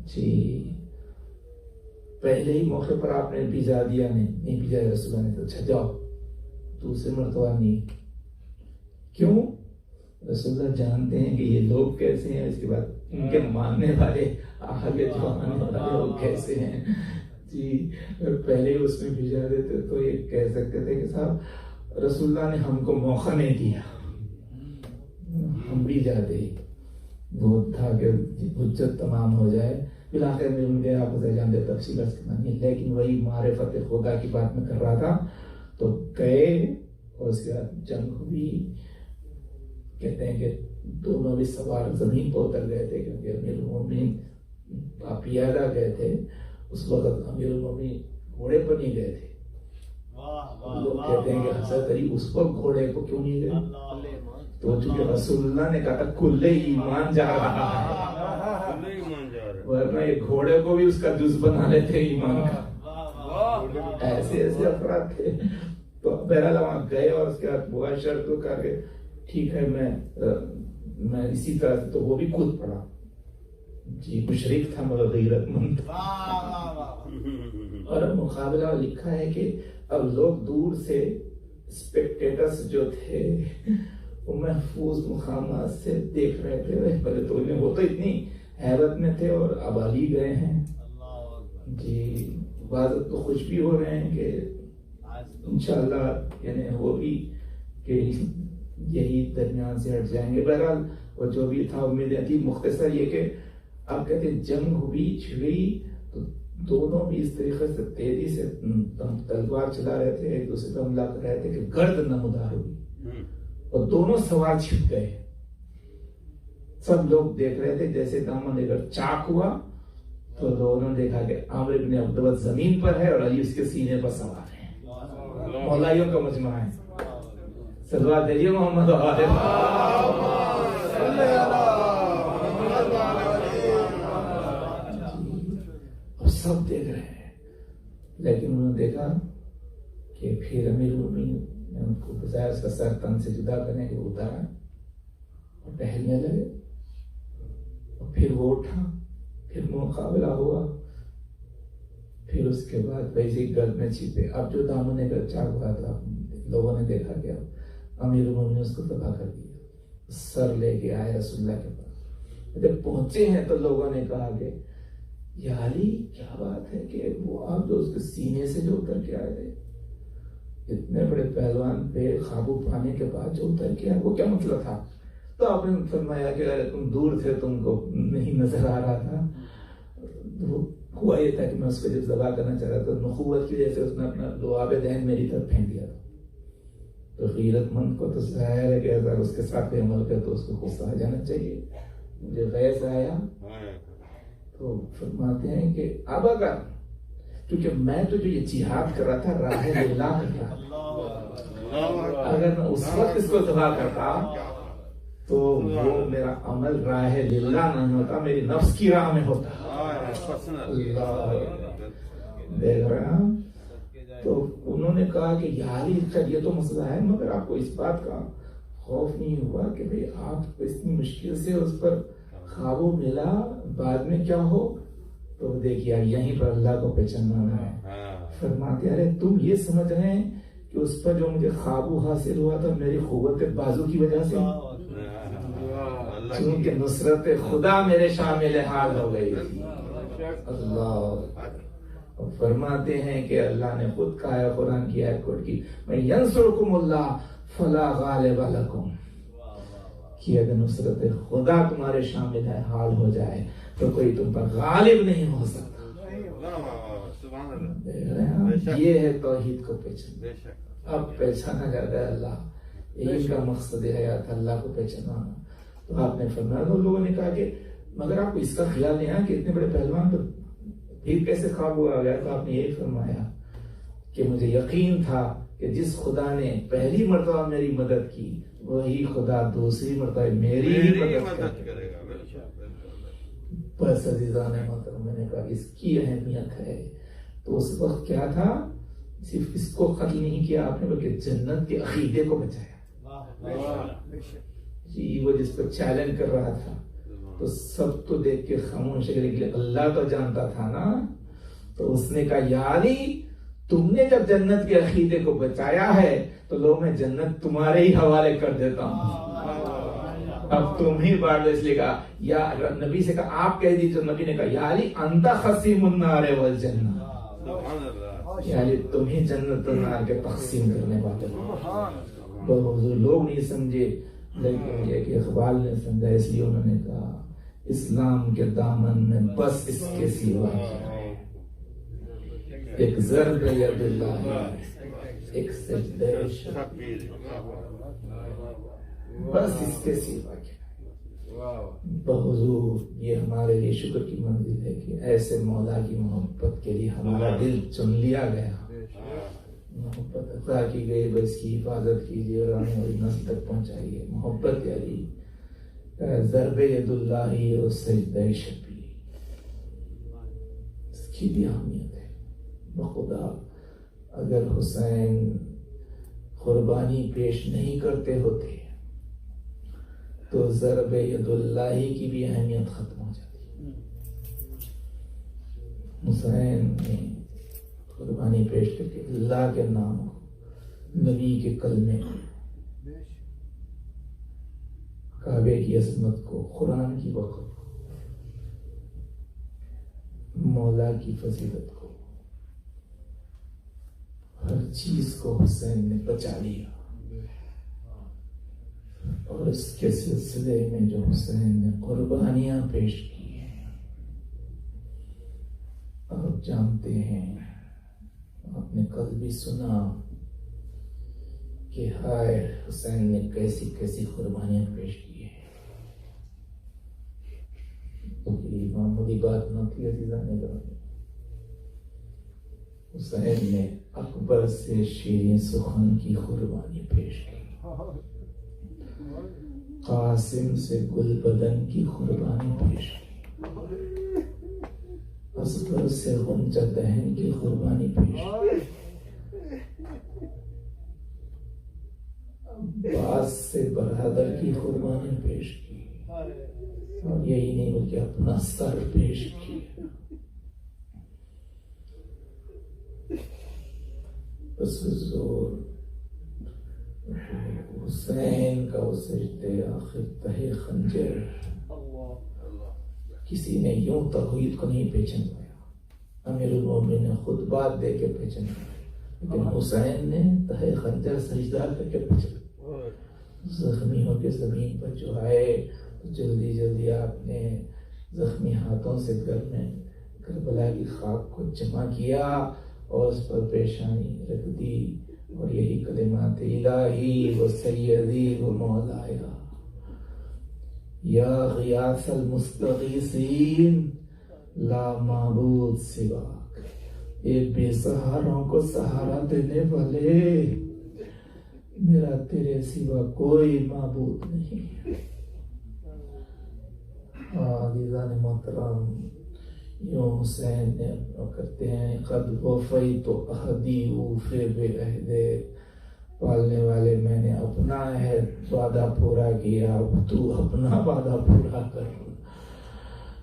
جی پہلے ہی موقع پر آپ نے بھیجا دیا, نہیں بھیجا رسول اللہ نے تو اچھا جاؤ. دوسرے مرتبہ نہیں. کیوں؟ رسول اللہ جانتے ہیں کہ یہ لوگ کیسے ہیں, اس کے بعد ان کے ماننے والے آگے جو آنے والے لوگ کیسے ہیں. جی پہلے ہی اس میں بھیجا دیتے تو یہ کہہ سکتے تھے کہ صاحب رسول اللہ نے ہم کو موقع نہیں دیا, ہم بھی جاتے. وہ تھا کہ حجت تمام ہو جائے. بالآخر میں ان کے آپ سے جانتے تفصیل اس کے نہیں, لیکن وہی معرفت خدا کی بات میں کر رہا تھا. تو گئے اور اس کے بعد جنگ ہوئی. کہتے ہیں کہ دونوں بھی سوار زمین پر اتر گئے تھے کیونکہ امیر المومنین پیادہ گئے تھے. اس وقت امیر المومنین گھوڑے پر نہیں گئے تھے. لوگ کہتے ہیں کہ حضرت علی اس وقت گھوڑے کو کیوں نہیں گئے, تو چونکہ رسول اللہ نے کہا تھا کلے ایمان جا رہا ہے, ورنہ یہ گھوڑے کو بھی اس کا جز بنا لیتے ایمان کا. ایسے ایسے افراد تھے. تو بہرحال وہاں گئے اور اس کے بعد وہ شرط کو کر کے ٹھیک ہے میں اسی طرح سے, تو وہ بھی کود پڑا. جی مشرک تھا مگر غیرت مند تھا. اور مقابلہ لکھا ہے کہ اب لوگ دور سے اسپیکٹیٹرز جو تھے وہ محفوظ مقامات سے دیکھ رہے تھے. پہلے تو وہ تو اتنی حیرت میں تھے اور اب علی گئے ہیں. جی بعض تو خوش بھی ہو رہے ہیں کہ انشاءاللہ یعنی وہ بھی کہ یہی درمیان سے ہٹ جائیں گے. بہرحال وہ جو بھی تھا امیدیں تھی. مختصر یہ کہ اب کہتے ہیں جنگ ہوئی چھڑی تو دونوں بھی اس طریقے سے تیزی سے تلوار چلا رہے تھے, ایک دوسرے پہ حملہ کر رہے تھے کہ گرد نمودار ہوئی اور دونوں سوار چھپ گئے. سب لوگ دیکھ رہے تھے جیسے دامن اگر چاک ہوا تو لوگوں نے دیکھا کہ عامر بن عبدوت زمین پر ہے اور علی اس کے سینے پر سوار ہے. مولائیوں کا مجمع ہے. صلوات دیجیے محمد وآلہ اور سب دیکھ رہے ہیں. لیکن انہوں نے دیکھا کہ پھر امیر المومنین نے ان کو بجائے اس کا سر تن سے جدا کرنے کے اتارا اور ٹہلنے لگے. اور پھر وہ اٹھا, پھر مقابلہ ہوا. پھر اس کے بعد ویسے گرد میں چھپے. اب جو دامن گرد چاک ہوا تھا لوگوں نے دیکھا کہ امیر المومنین نے اس کو تباہ کر دیا. سر لے کے آئے رسول اللہ کے پاس. جب پہنچے ہیں تو لوگوں نے کہا کہ یا علی کیا بات ہے کہ وہ آپ جو اس کے سینے سے جو اتر کے آئے تھے, اتنے بڑے پہلوان پہ قابو پانے کے بعد جو اتر کے آئے وہ کیا مطلب تھا؟ تو آپ نے فرمایا کہ اگر تم دور تھے تم کو نہیں نظر آ رہا تھا. وہ ہوا یہ تھا کہ میں اس کو جب ذبح کرنا چاہ رہا تھا نخوت کی وجہ سے اس نے اپنا لعاب دہن میری طرف پھینک دیا تھا. تو غیرت مند کو تو ظاہر ہے کہ اگر اس کے ساتھ کوئی عمل کرے تو اس کو غصہ آ جانا چاہیے. مجھے غیظ آیا تو فرماتے ہیں کہ اب اگر کیونکہ میں تو جو یہ جہاد کر رہا تھا راہ اللہ کر رہا تھا, اگر میں اس وقت اس کو ذبح کرتا تو وہ میرا عمل راہ اللہ نہیں ہوتا, میری نفس کی راہ میں ہوتا. دیکھ رہے ہیں. تو انہوں نے کہا کہ یاری یہ تو مسئلہ ہے مگر آپ کو اس بات کا خوف نہیں ہوا کہ بھئی آپ کو اتنی مشکل سے اس پر قابو ملا, بعد میں کیا ہو؟ تو دیکھیے یہیں پر اللہ کو پہچاننا ہے. فرماتے ارے تم یہ سمجھ رہے ہیں کہ اس پر جو مجھے قابو حاصل ہوا تھا میری قوت بازو کی وجہ سے, چونکہ نصرت خدا میرے شامل حال ہو گئی. اللہ فرماتے ہیں کہ اللہ نے خود کہا ہے قرآن کی آیت کوٹ کی میں ینصرکم اللہ فلا غالب لکم, کہ اگر نصرت خدا تمہارے شامل ہے حال ہو جائے تو کوئی تم پر غالب نہیں ہو سکتا. یہ ہے توحید کو پہچانا. اب پہچانا جاتا ہے اللہ, یہی کا مقصد حیات اللہ کو پہچانا. تو آپ نے فرمایا تو لوگوں نے کہا کہ مگر آپ کو اس کا خیال نہیں آیا کہ اتنے بڑے پہلوان پر پھر کیسے قابو آ گیا؟ تو آپ نے یہی فرمایا کہ مجھے یقین تھا کہ جس خدا نے پہلی مرتبہ میری مدد کی وہی خدا دوسری مرتبہ میری مدد کرے گا. بس عزیزان محترم میں نے کہا اس کی اہمیت ہے. تو اس وقت کیا تھا, صرف اس کو قتل نہیں کیا آپ نے بلکہ جنت کے عقیدے کو بچایا. جی وہ جس پر چیلنج کر رہا تھا تو سب تو دیکھ کے خاموش ہے, لیکن اللہ تو جانتا تھا نا. تو اس نے کہا یا علی تم نے جب جنت کے عقیدے کو بچایا ہے تو لو میں جنت تمہارے ہی حوالے کر دیتا ہوں, اب تم ہی بانٹ دو. اس لیے کہا یا نبی سے کہا آپ کہہ دیجیے. نبی نے کہا یا علی انت خصیم النار والجنہ, یا علی تم ہی جنت و نار کے تقسیم کرنے والے ہو. لوگ نہیں سمجھے لیکن یہ کہ اقبال نے سمجھا, اس لیے انہوں نے کہا اسلام کے دامن میں بس اس کے سوا کیا ہے, ایک ضرب ید اللہ ایک سجدہ شبیر, بس اس کے سوا کیا ہے. بحضور یہ ہمارے لیے شکر کی منزل ہے کہ ایسے مولا کی محبت کے لیے ہمارا دل چن لیا گیا. محبت عطا کی گئی, بس کی حفاظت کیجیے اور آنے والی نسل تک پہنچائیے. محبت یاری ضرب ید اللہ اور سجدہ شبیر, اس کی بھی اہمیت ہے. بخدا اگر حسین قربانی پیش نہیں کرتے ہوتے تو ضرب ید اللہ کی بھی اہمیت ختم ہو جاتی. حسین نے قربانی پیش کر کے اللہ کے نام کو, نبی کے کلمے کو, کعبے کی عظمت کو, قرآن کی وقت کو, مولا کی فضیلت کو, ہر چیز کو حسین نے بچا لیا. اور اس کے سلسلے میں جو حسین نے قربانیاں پیش کی ہیں آپ جانتے ہیں, آپ نے کل بھی سنا کہ ہائے حسین نے کیسی کیسی قربانیاں پیش کی ہیں. معمولی بات نہ تھی عزیزان گرامی. حسین نے اکبر سے شیریں سخن کی قربانی پیش کی، قاسم سے گل بدن کی قربانی پیش کی، اصغر سے غنچہ دہن کی قربانی پیش کی، عباس سے برادر کی قربانی پیش کی، اور یہی نہیں بلکہ اپنا سر پیش کی. بس حضور حسین کا وہ سجدے آخر تہ خنجر کسی نے یوں توحید کو نہیں پہچان پایا. امیر المومنین نے خود بات دے کے پہچان پایا، لیکن حسین نے تہ خنجر سجدہ کر کے پہچان. زخمی ہو کے زمین پر جو آئے تو جلدی جلدی آپ نے زخمی ہاتھوں سے گھر میں کربلا کی خاک کو جمع کیا اور اس پر پیشانی رکھ دی، اور یہی کلمات الہی و سیدی و مولایا یا غیاث المستغیثین لا معبود سواک، اے بے سہاروں کو سہارا دینے والے میرا تیرے سوا کوئی معبود نہیں. عزیزان محترم، یوں حسین نے کرتے ہیں قد وفیت عہدی اوفے بے عہدے، پالنے والے میں نے اپنا عہد وعدہ پورا کیا، اب تو اپنا وعدہ پورا کر.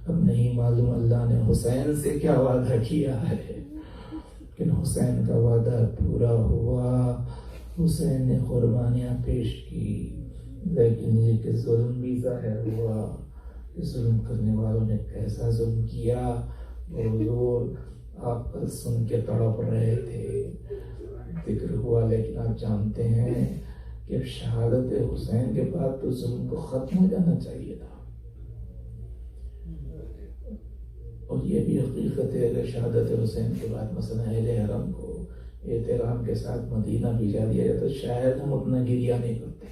اب نہیں معلوم اللہ نے حسین سے کیا وعدہ کیا ہے، لیکن حسین کا وعدہ پورا ہوا. حسین نے قربانیاں پیش کی، لیکن یہ کہ ظلم بھی ظاہر ہوا. ظلم کرنے والوں نے کیسا ظلم کیا، حضور آپ کل سن کے تڑپ رہے تھے، ذکر ہوا. لیکن آپ جانتے ہیں کہ شہادت حسین کے بعد تو ظلم کو ختم ہو جانا چاہیے تھا. اور یہ بھی حقیقت ہے، اگر شہادت حسین کے بعد مثلا اہل حرم کو احترام کے ساتھ مدینہ بھیجا دیا جائے تو شاید ہم اتنا گریہ نہیں کرتے.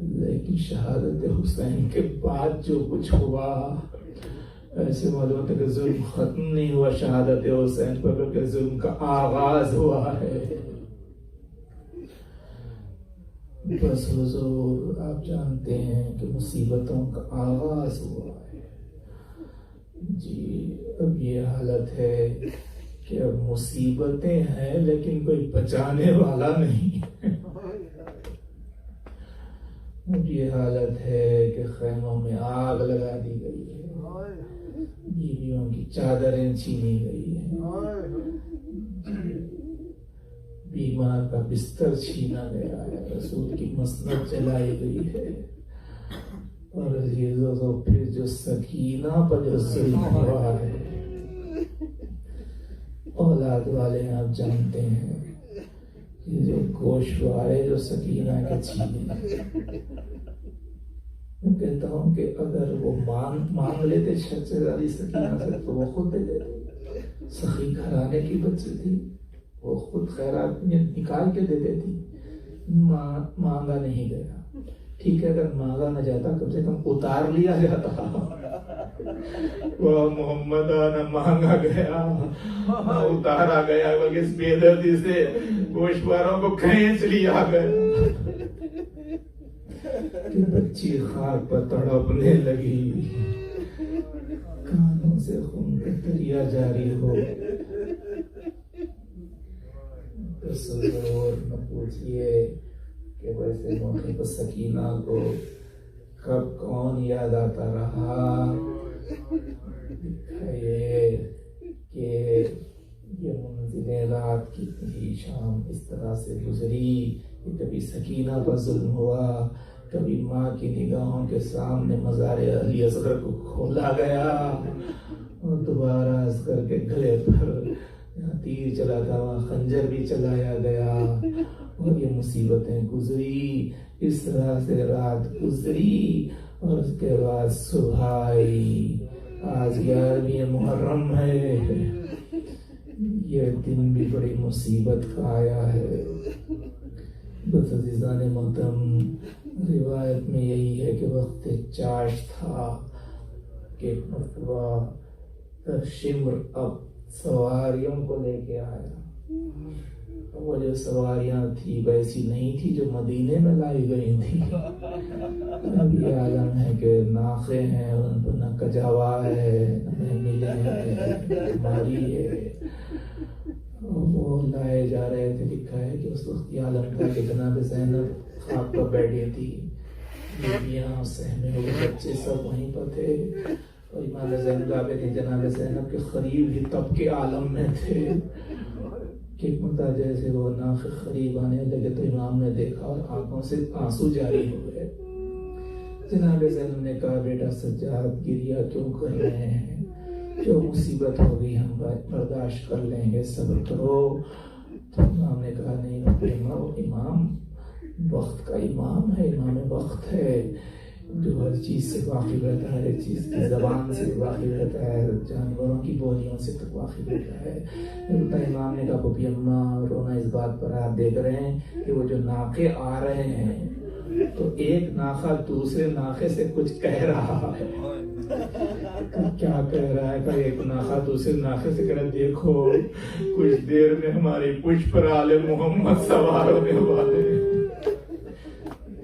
لیکن شہادت حسین کے بعد جو کچھ ہوا، ایسے معلوم ہوتا ہے کہ ظلم ختم نہیں ہوا شہادت حسین پر، بلکہ ظلم کا آغاز ہوا ہے. بس حضور آپ جانتے ہیں کہ مصیبتوں کا آغاز ہوا ہے. جی اب یہ حالت ہے کہ اب مصیبتیں ہیں لیکن کوئی بچانے والا نہیں. اب یہ حالت ہے کہ خیموں میں آگ لگا دی گئی ہے، بیویوں کی چادریں چھینی گئی ہیں، بیمار کا بستر چھینا گیا ہے، رسول کی مسند جلائی گئی ہے. اور عزیزوں تو پھر جو سکینہ پر جو ظلم ہوا ہے، اولاد والے آپ جانتے ہیں کہ جو گوشوارے جو سکینہ کے چھینے، میں کہتا ہوں کہ اگر وہ مانگ لیتے شہزادی سکینہ سے تو وہ خود دے دیتے. سخی گھرانے کی بچی تھی، وہ خود خیرات نکال کے دے دیتی. مانگا نہیں گیا، ٹھیک ہے اگر مانگا نہ جاتا کم سے کم اتار لیا جاتا. وہ محمد نہ مانگا گیا نہ اتارا گیا، بلکہ اس بے دردی سے گوشواروں کو کھینچ لیا گیا کہ بچی خاک پر تڑپنے لگی، کانوں سے خون کا دریا جاری ہو. بس اور نہ پوچھئے کہ ویسے موقع پر سکینہ کو کب کون یاد آتا رہا. یہ کہ یہ منزل رات کی تھی شام اس طرح سے گزری کہ کبھی سکینہ پر ظلم ہوا، کبھی ماں کی نگاہوں کے سامنے مزار علی اصغر کو کھولا گیا اور دوبارہ اصغر کے گلے پر جہاں تیر چلا تھا وہاں خنجر بھی چلایا گیا. اور یہ مصیبتیں گزری، اس طرح سے رات گزری اور اس کے بعد صبح آئی. آج 11ویں محرم ہے، یہ دن بھی بڑی مصیبت کا آیا ہے. بس عزیزان محترم، روایت میں یہی ہے کہ وقت چاشت تھا کہ ایک مرتبہ شمر اب سواریوں کو لے کے آیا. وہ جو سواریاں تھی ویسی نہیں تھی جو مدینے میں لائی گئی تھی. اب یہ عالم ہے کہ ناخے ہیں اور ان پر نہ کجاوا ہے نہ ملے ہیں بیماری ہے. وہ لائے جا رہے تھے. لکھا ہے کہ اس وقت یہ عالم تھا کہ جناب زینب خواب پر بیٹھی تھی. بیویاں سہمے ہوئے بچے سب وہیں پر تھے. اور امام زینب جناب زینب کے قریب ہی تب کے عالم میں تھے. جیسے وہ ناخ قریب آنے لگے تو امام نے دیکھا اور آنکھوں سے آنسو جاری ہوئے. جناب زینب نے کہا بیٹا سجاد گریا کیوں کر رہے ہیں؟ جو مصیبت ہوگی ہم برداشت کر لیں گے, صبر کرو. تو امام نے کہا نہیں امام وقت کا امام ہے, امام وقت ہے, جو ہر چیز سے واقف رہتا ہے, ہر چیز کی زبان سے واقف رہتا ہے, جانوروں کی بولیوں سے تک واقف رہتا ہے. امام نے کہا پھوپھی اماں رونا اس بات پر آپ دیکھ رہے ہیں کہ وہ جو ناقے آ رہے ہیں تو ایک ناخہ دوسرے ناخے سے کچھ کہہ رہا ہے. کیا کہہ رہا ہے؟ کہ ایک ناخہ دوسرے ناخے سے کہہ رہا ہے دیکھو کچھ دیر میں ہماری پشت پر آل محمد سوار ہونے والے ہیں,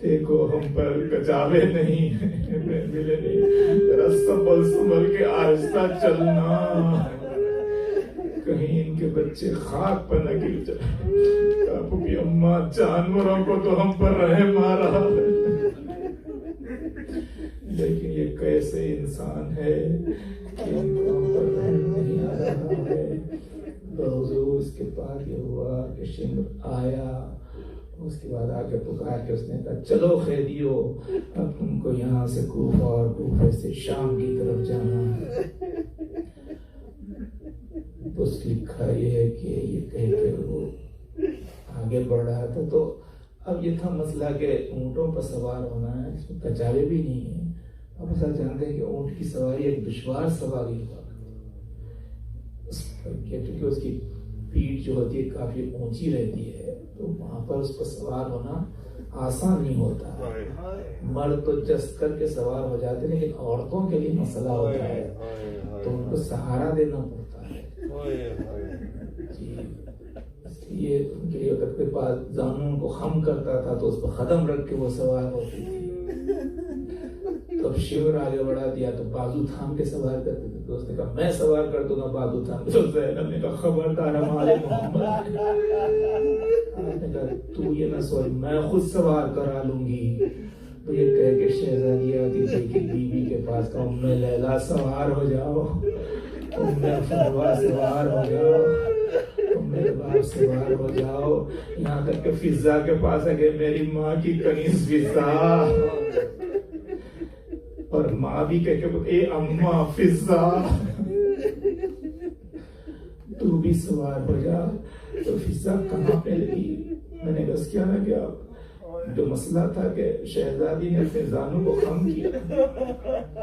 دیکھو ہم پر کچاوے نہیں ہیں, ملے نہیں, ذرا سنبھل کے آہستہ چلنا, کہیں ان کے بچے خاک پر نہ گر جائے. پھوپھی اماں جانوروں کو تو ہم پر رحم آ رہا ہے, لیکن یہ کیسے انسان ہے کہ ان کو ہم پر رحم نہیں آ رہا ہے. حضور اس کے بعد یہ ہوا کہ شمر آیا. اس کے بعد آگے پکار کے اس نے کہا چلو قیدیو اب تم کو یہاں سے کوفہ اور کوفے سے شام کی طرف جانا ہے. بس لکھا یہ ہے کہ یہ کہہ کے وہ آگے بڑھ رہا تھا. تو اب یہ تھا مسئلہ کہ اونٹوں پر سوار ہونا ہے, اس میں کچاوے بھی نہیں ہیں. اب ایسا جانتے ہیں کہ اونٹ کی سواری ایک دشوار سواری ہوا کیونکہ اس کی پیٹھ جو ہوتی ہے کافی اونچی رہتی ہے, تو وہاں پر اس پر سوار ہونا آسان نہیں ہوتا. مرد تو جست کر کے سوار ہو جاتے ہیں, لیکن عورتوں کے لیے مسئلہ ہوتا ہے تو ان کو سہارا دینا پڑتا ہے. جی اس لیے ان کے لیے کے پاس زانوں کو خم کرتا تھا تو اس پر قدم رکھ کے وہ سوار ہوتی تھی. تو شیور آگے بڑھا دیا تو بازو تھام کے سوار کرتے تھے. تو اس نے کہا میں سوار کر دوں گا بازو تھام. تو زینب نے کہا خبردار ہمارے محمد. آپ نے کہا تو یہ نہ سوچ, میں خود سوار کرا لوں گی. تو یہ کہہ کے شہزادی آتی تھی کہ بیوی کے پاس کہا ام لیلا سوار ہو جاؤ, ام فروا سوار ہو جاؤ, ام باپ سوار ہو جاؤ. یہاں تک کہ فضا کے پاس ہے کہ میری ماں کی کنیز فضا, اور ماں بھی کہہ کے اے اماں فضا تو بھی سوار ہو جا. تو فضا کہاں پہ لگی؟ میں نے بس کیا نا کیا جو مسئلہ تھا کہ شہزادی نے اپنے زانوں کو خم کیا,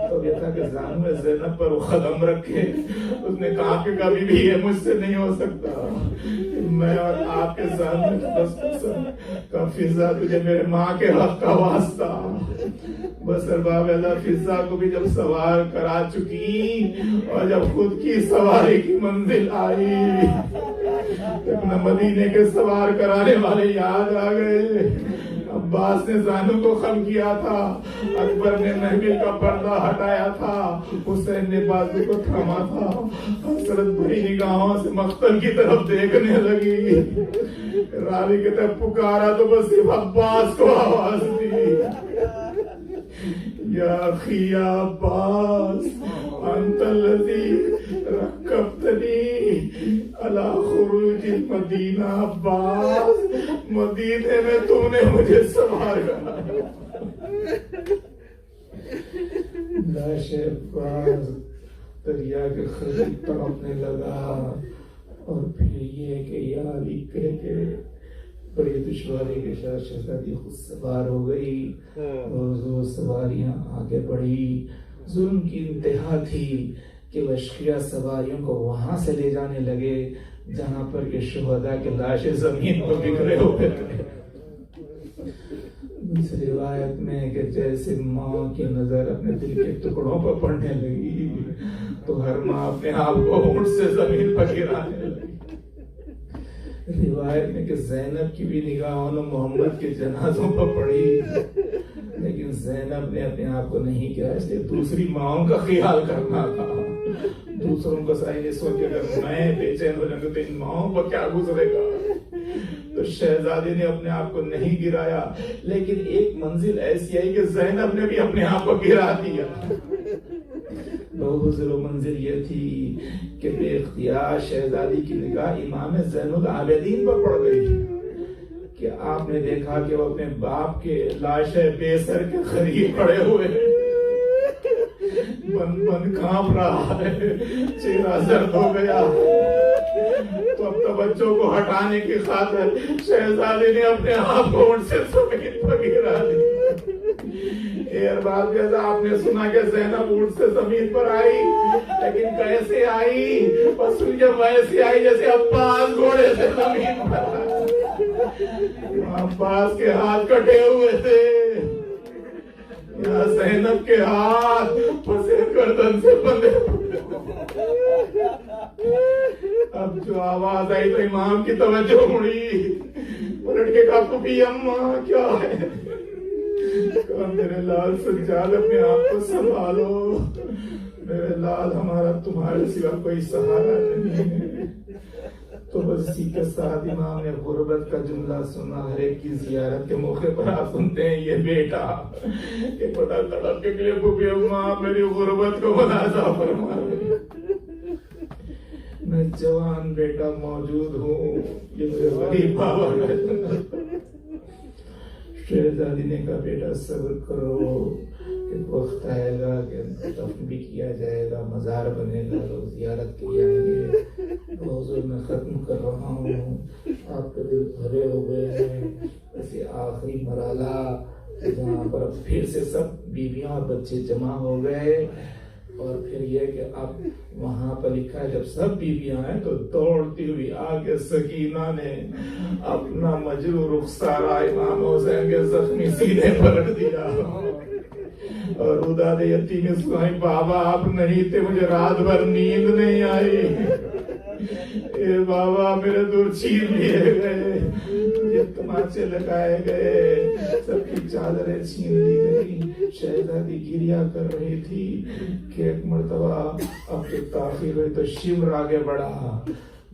تو یہ تھا کہ زانوں زینب پر وہ قدم رکھے. اس نے کہا کہ کبھی بھی یہ مجھ سے نہیں ہو سکتا, میں اور آپ کے زانوں بس کا فضا تجھے میرے ماں کے حق کا واسطہ. بس ارباب اللہ فضا کو بھی جب سوار کرا چکی اور جب خود کی سواری کی منزل آئی, اپنا مدینے کے سوار کرانے والے یاد آ گئے. عباس نے زانوں کو خم کیا تھا, اکبر نے محفل کا پردہ ہٹایا تھا, حسین نے بازو کو تھاما تھا. حسرت بھری نگاہوں سے مقتل کی طرف دیکھنے لگی. راوی کی طرف پکارا تو بس صرف عباس کو آواز دی, یا اخی یا عباس انت الذی رکبتنی علی خروج المدینہ. عباس مدینے میں تو نے مجھے سوار کرا. لاش عباس دریا کے قریب تڑپنے لگا, اور پھر یہ کہ یا علی کہہ کے بڑی دشواری کے ساتھ شہزادی خود سوار ہو گئی. وہ سواریاں آگے بڑھی. ظلم کی انتہا تھی کہ وہ اشقیاء سواریوں کو وہاں سے لے جانے لگے جہاں پر کہ شہداء کے لاشیں زمین پر بکھرے ہوئے تھے. اس روایت میں کہ جیسے ماں کی نظر اپنے دل کے ٹکڑوں پر پڑنے لگی, تو ہر ماں اپنے آپ کو اونٹ سے زمین پر گرانے لگی. روایت میں کہ زینب کی بھی نگاہوں نے محمد کے جنازوں پر پڑی، لیکن زینب نے اپنے آپ کو نہیں کیا، اس لیے دوسری ماؤں کا خیال کرنا تھا. دوسروں کو سائے سوچ کے اگر میں بے چین ہو جاؤں تو ان ماؤں پر کیا گزرے گا. تو شہزادی نے اپنے آپ کو نہیں گرایا، لیکن ایک منزل ایسی آئی کہ زینب نے بھی اپنے آپ کو گرا دیا. وہ منزل یہ تھی کہ بے اختیار شہزادی کی نگاہ امام زین العابدین پر پڑ گئی کہ آپ نے دیکھا کہ وہ اپنے باپ کے لاش بے سر کے قریب پڑے ہوئے، بن بن کانپ رہا ہے، چہرہ زرد ہو گیا. تو اب توجہ کو ہٹانے کی خاطر شہزادی نے اپنے آپ کو ان سے زمین پر گرا دیا. ارباب جیسا آپ نے سنا کہ زینب اونٹ سے زمین پر آئی، لیکن کیسے آئی؟ بس جب ویسے آئی جیسے عباس گھوڑے سے زمین پر آئی. عباس کے ہاتھ کٹے ہوئے تھے، یہاں زینب کے ہاتھ پسے گردن سے بندھے. اب جو آواز آئی تو امام کی توجہ مڑی، پلٹ کے کہا پھوپھی اماں کیا ہے؟ کہا میرے لال سجاد اپنے آپ کو سنبھالو، میرے لال ہمارا تمہارے سوا کوئی سہارا نہیں ہے. تو بس اسی کے ساتھ امام نے غربت کا جملہ سنا. ہر ایک کی زیارت کے موقع پر آپ سنتے ہیں یہ بیٹا کہ پتہ تڑپ کے لیے پھوپھی اماں میری غربت کو منازع فرما. میں جوان بیٹا موجود ہوں، یہ میرے غریب بابا ہے. شہزادی نے کہا بیٹا صبر کرو کہ وقت آئے گا کہ دفن بھی کیا جائے گا، مزار بنے گا، لوگ زیارت کے لیے آئیں گے. حضور میں ختم کر رہا ہوں، آپ کے دل بھرے ہو گئے ہیں. ایسے آخری مرحلہ جہاں پر پھر سے سب بیویاں اور بچے جمع ہو گئے، اور پھر یہ کہ اب وہاں پر لکھا ہے جب سب بیویاں ہیں تو دوڑتی ہوئی آگے سکینہ نے اپنا مجروح رخسارا امام حسین کے زخمی سینے پر رکھ دیا اور اوداد یتیم سنائی بابا آپ نہیں تھے، مجھے رات بھر نیند نہیں آئی. اے بابا میرے دور چھین لیے گئے، یہ تماچے لگائے گئے، سب کی چادریں چھین لی گئی. شہزادی گریا کر رہی تھی کہ ایک مرتبہ اب تو تاخیر ہوئی تو شمر آگے بڑھا.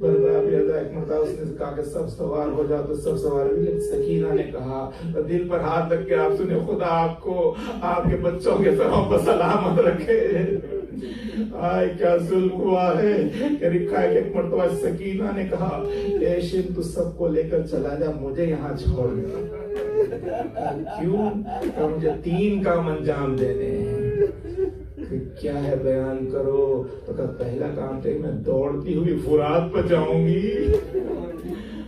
ایک مرتبہ اس نے کہا کہ سب سوار ہو جاؤ تو سب سوار ہوئے. سکینہ نے کہا دل پر ہاتھ رکھ کے آپ سنے خدا آپ کو آپ کے بچوں کے سروں پر سلامت رکھے. آئے کیا ظلم ہوا ہے کہ لکھا ہے کہ ایک مرتبہ سکینہ نے کہا اے شن تو سب کو لے کر چلا جا، مجھے یہاں چھوڑ دے. کیوں؟ کہ مجھے 3 کام انجام دینے ہیں. کیا ہے بیان کرو؟ تو کہا پہلا کام تھا میں دوڑتی ہوئی فرات پر جاؤں گی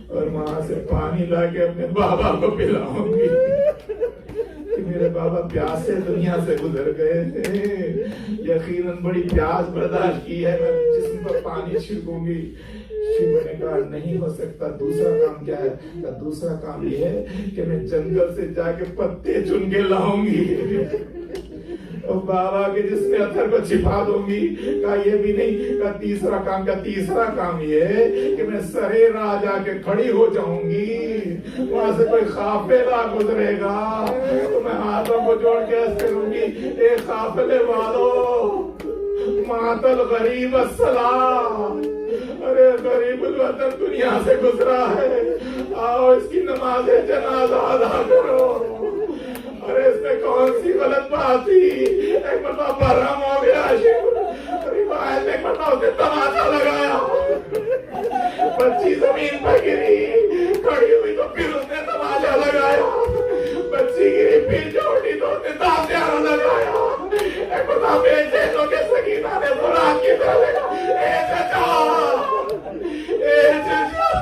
اور وہاں سے پانی لا کے اپنے بابا کو پلاؤں گی کہ میرے بابا پیاسے دنیا سے گزر گئے تھے، یقیناً بڑی پیاس برداشت کی ہے، میں جسم پر پانی چھڑکوں گی. شیو نے کہا نہیں ہو سکتا. دوسرا کام کیا ہے؟ کہ دوسرا کام یہ ہے کہ میں جنگل سے جا کے پتے چن کے لاؤں گی اور بابا کے جس میں اتھر کو چھپا دوں گی. کہا یہ بھی نہیں، کہا تیسرا کام یہ ہے کہ میں سرے راہ جا کے کھڑی ہو جاؤں گی، وہاں سے کوئی قافلہ گزرے گا تو میں ہاتھوں کو جوڑ کے ایسے کروں گی اے قافلے والو ماتل غریب السلام، ارے غریب الوطن دنیا سے گزرا ہے، آؤ اس کی نماز جنازہ ادا کرو. ارے اس میں کون سی غلط بات تھی؟ ایک مرتبہ برہم ہو گیا، روایت ایک مرتبہ اسے تماشا لگایا، بچی زمین پر گری، کھڑی ہوئی تو پھر اس نے تماشا لگایا، بچی گری پھر جوڑی تو اس نے تازیانہ لگایا. ایک مرتبہ بے چین ہو کے سکینہ نے فرات کی طرح دیکھا، اے چچا، اے چچا.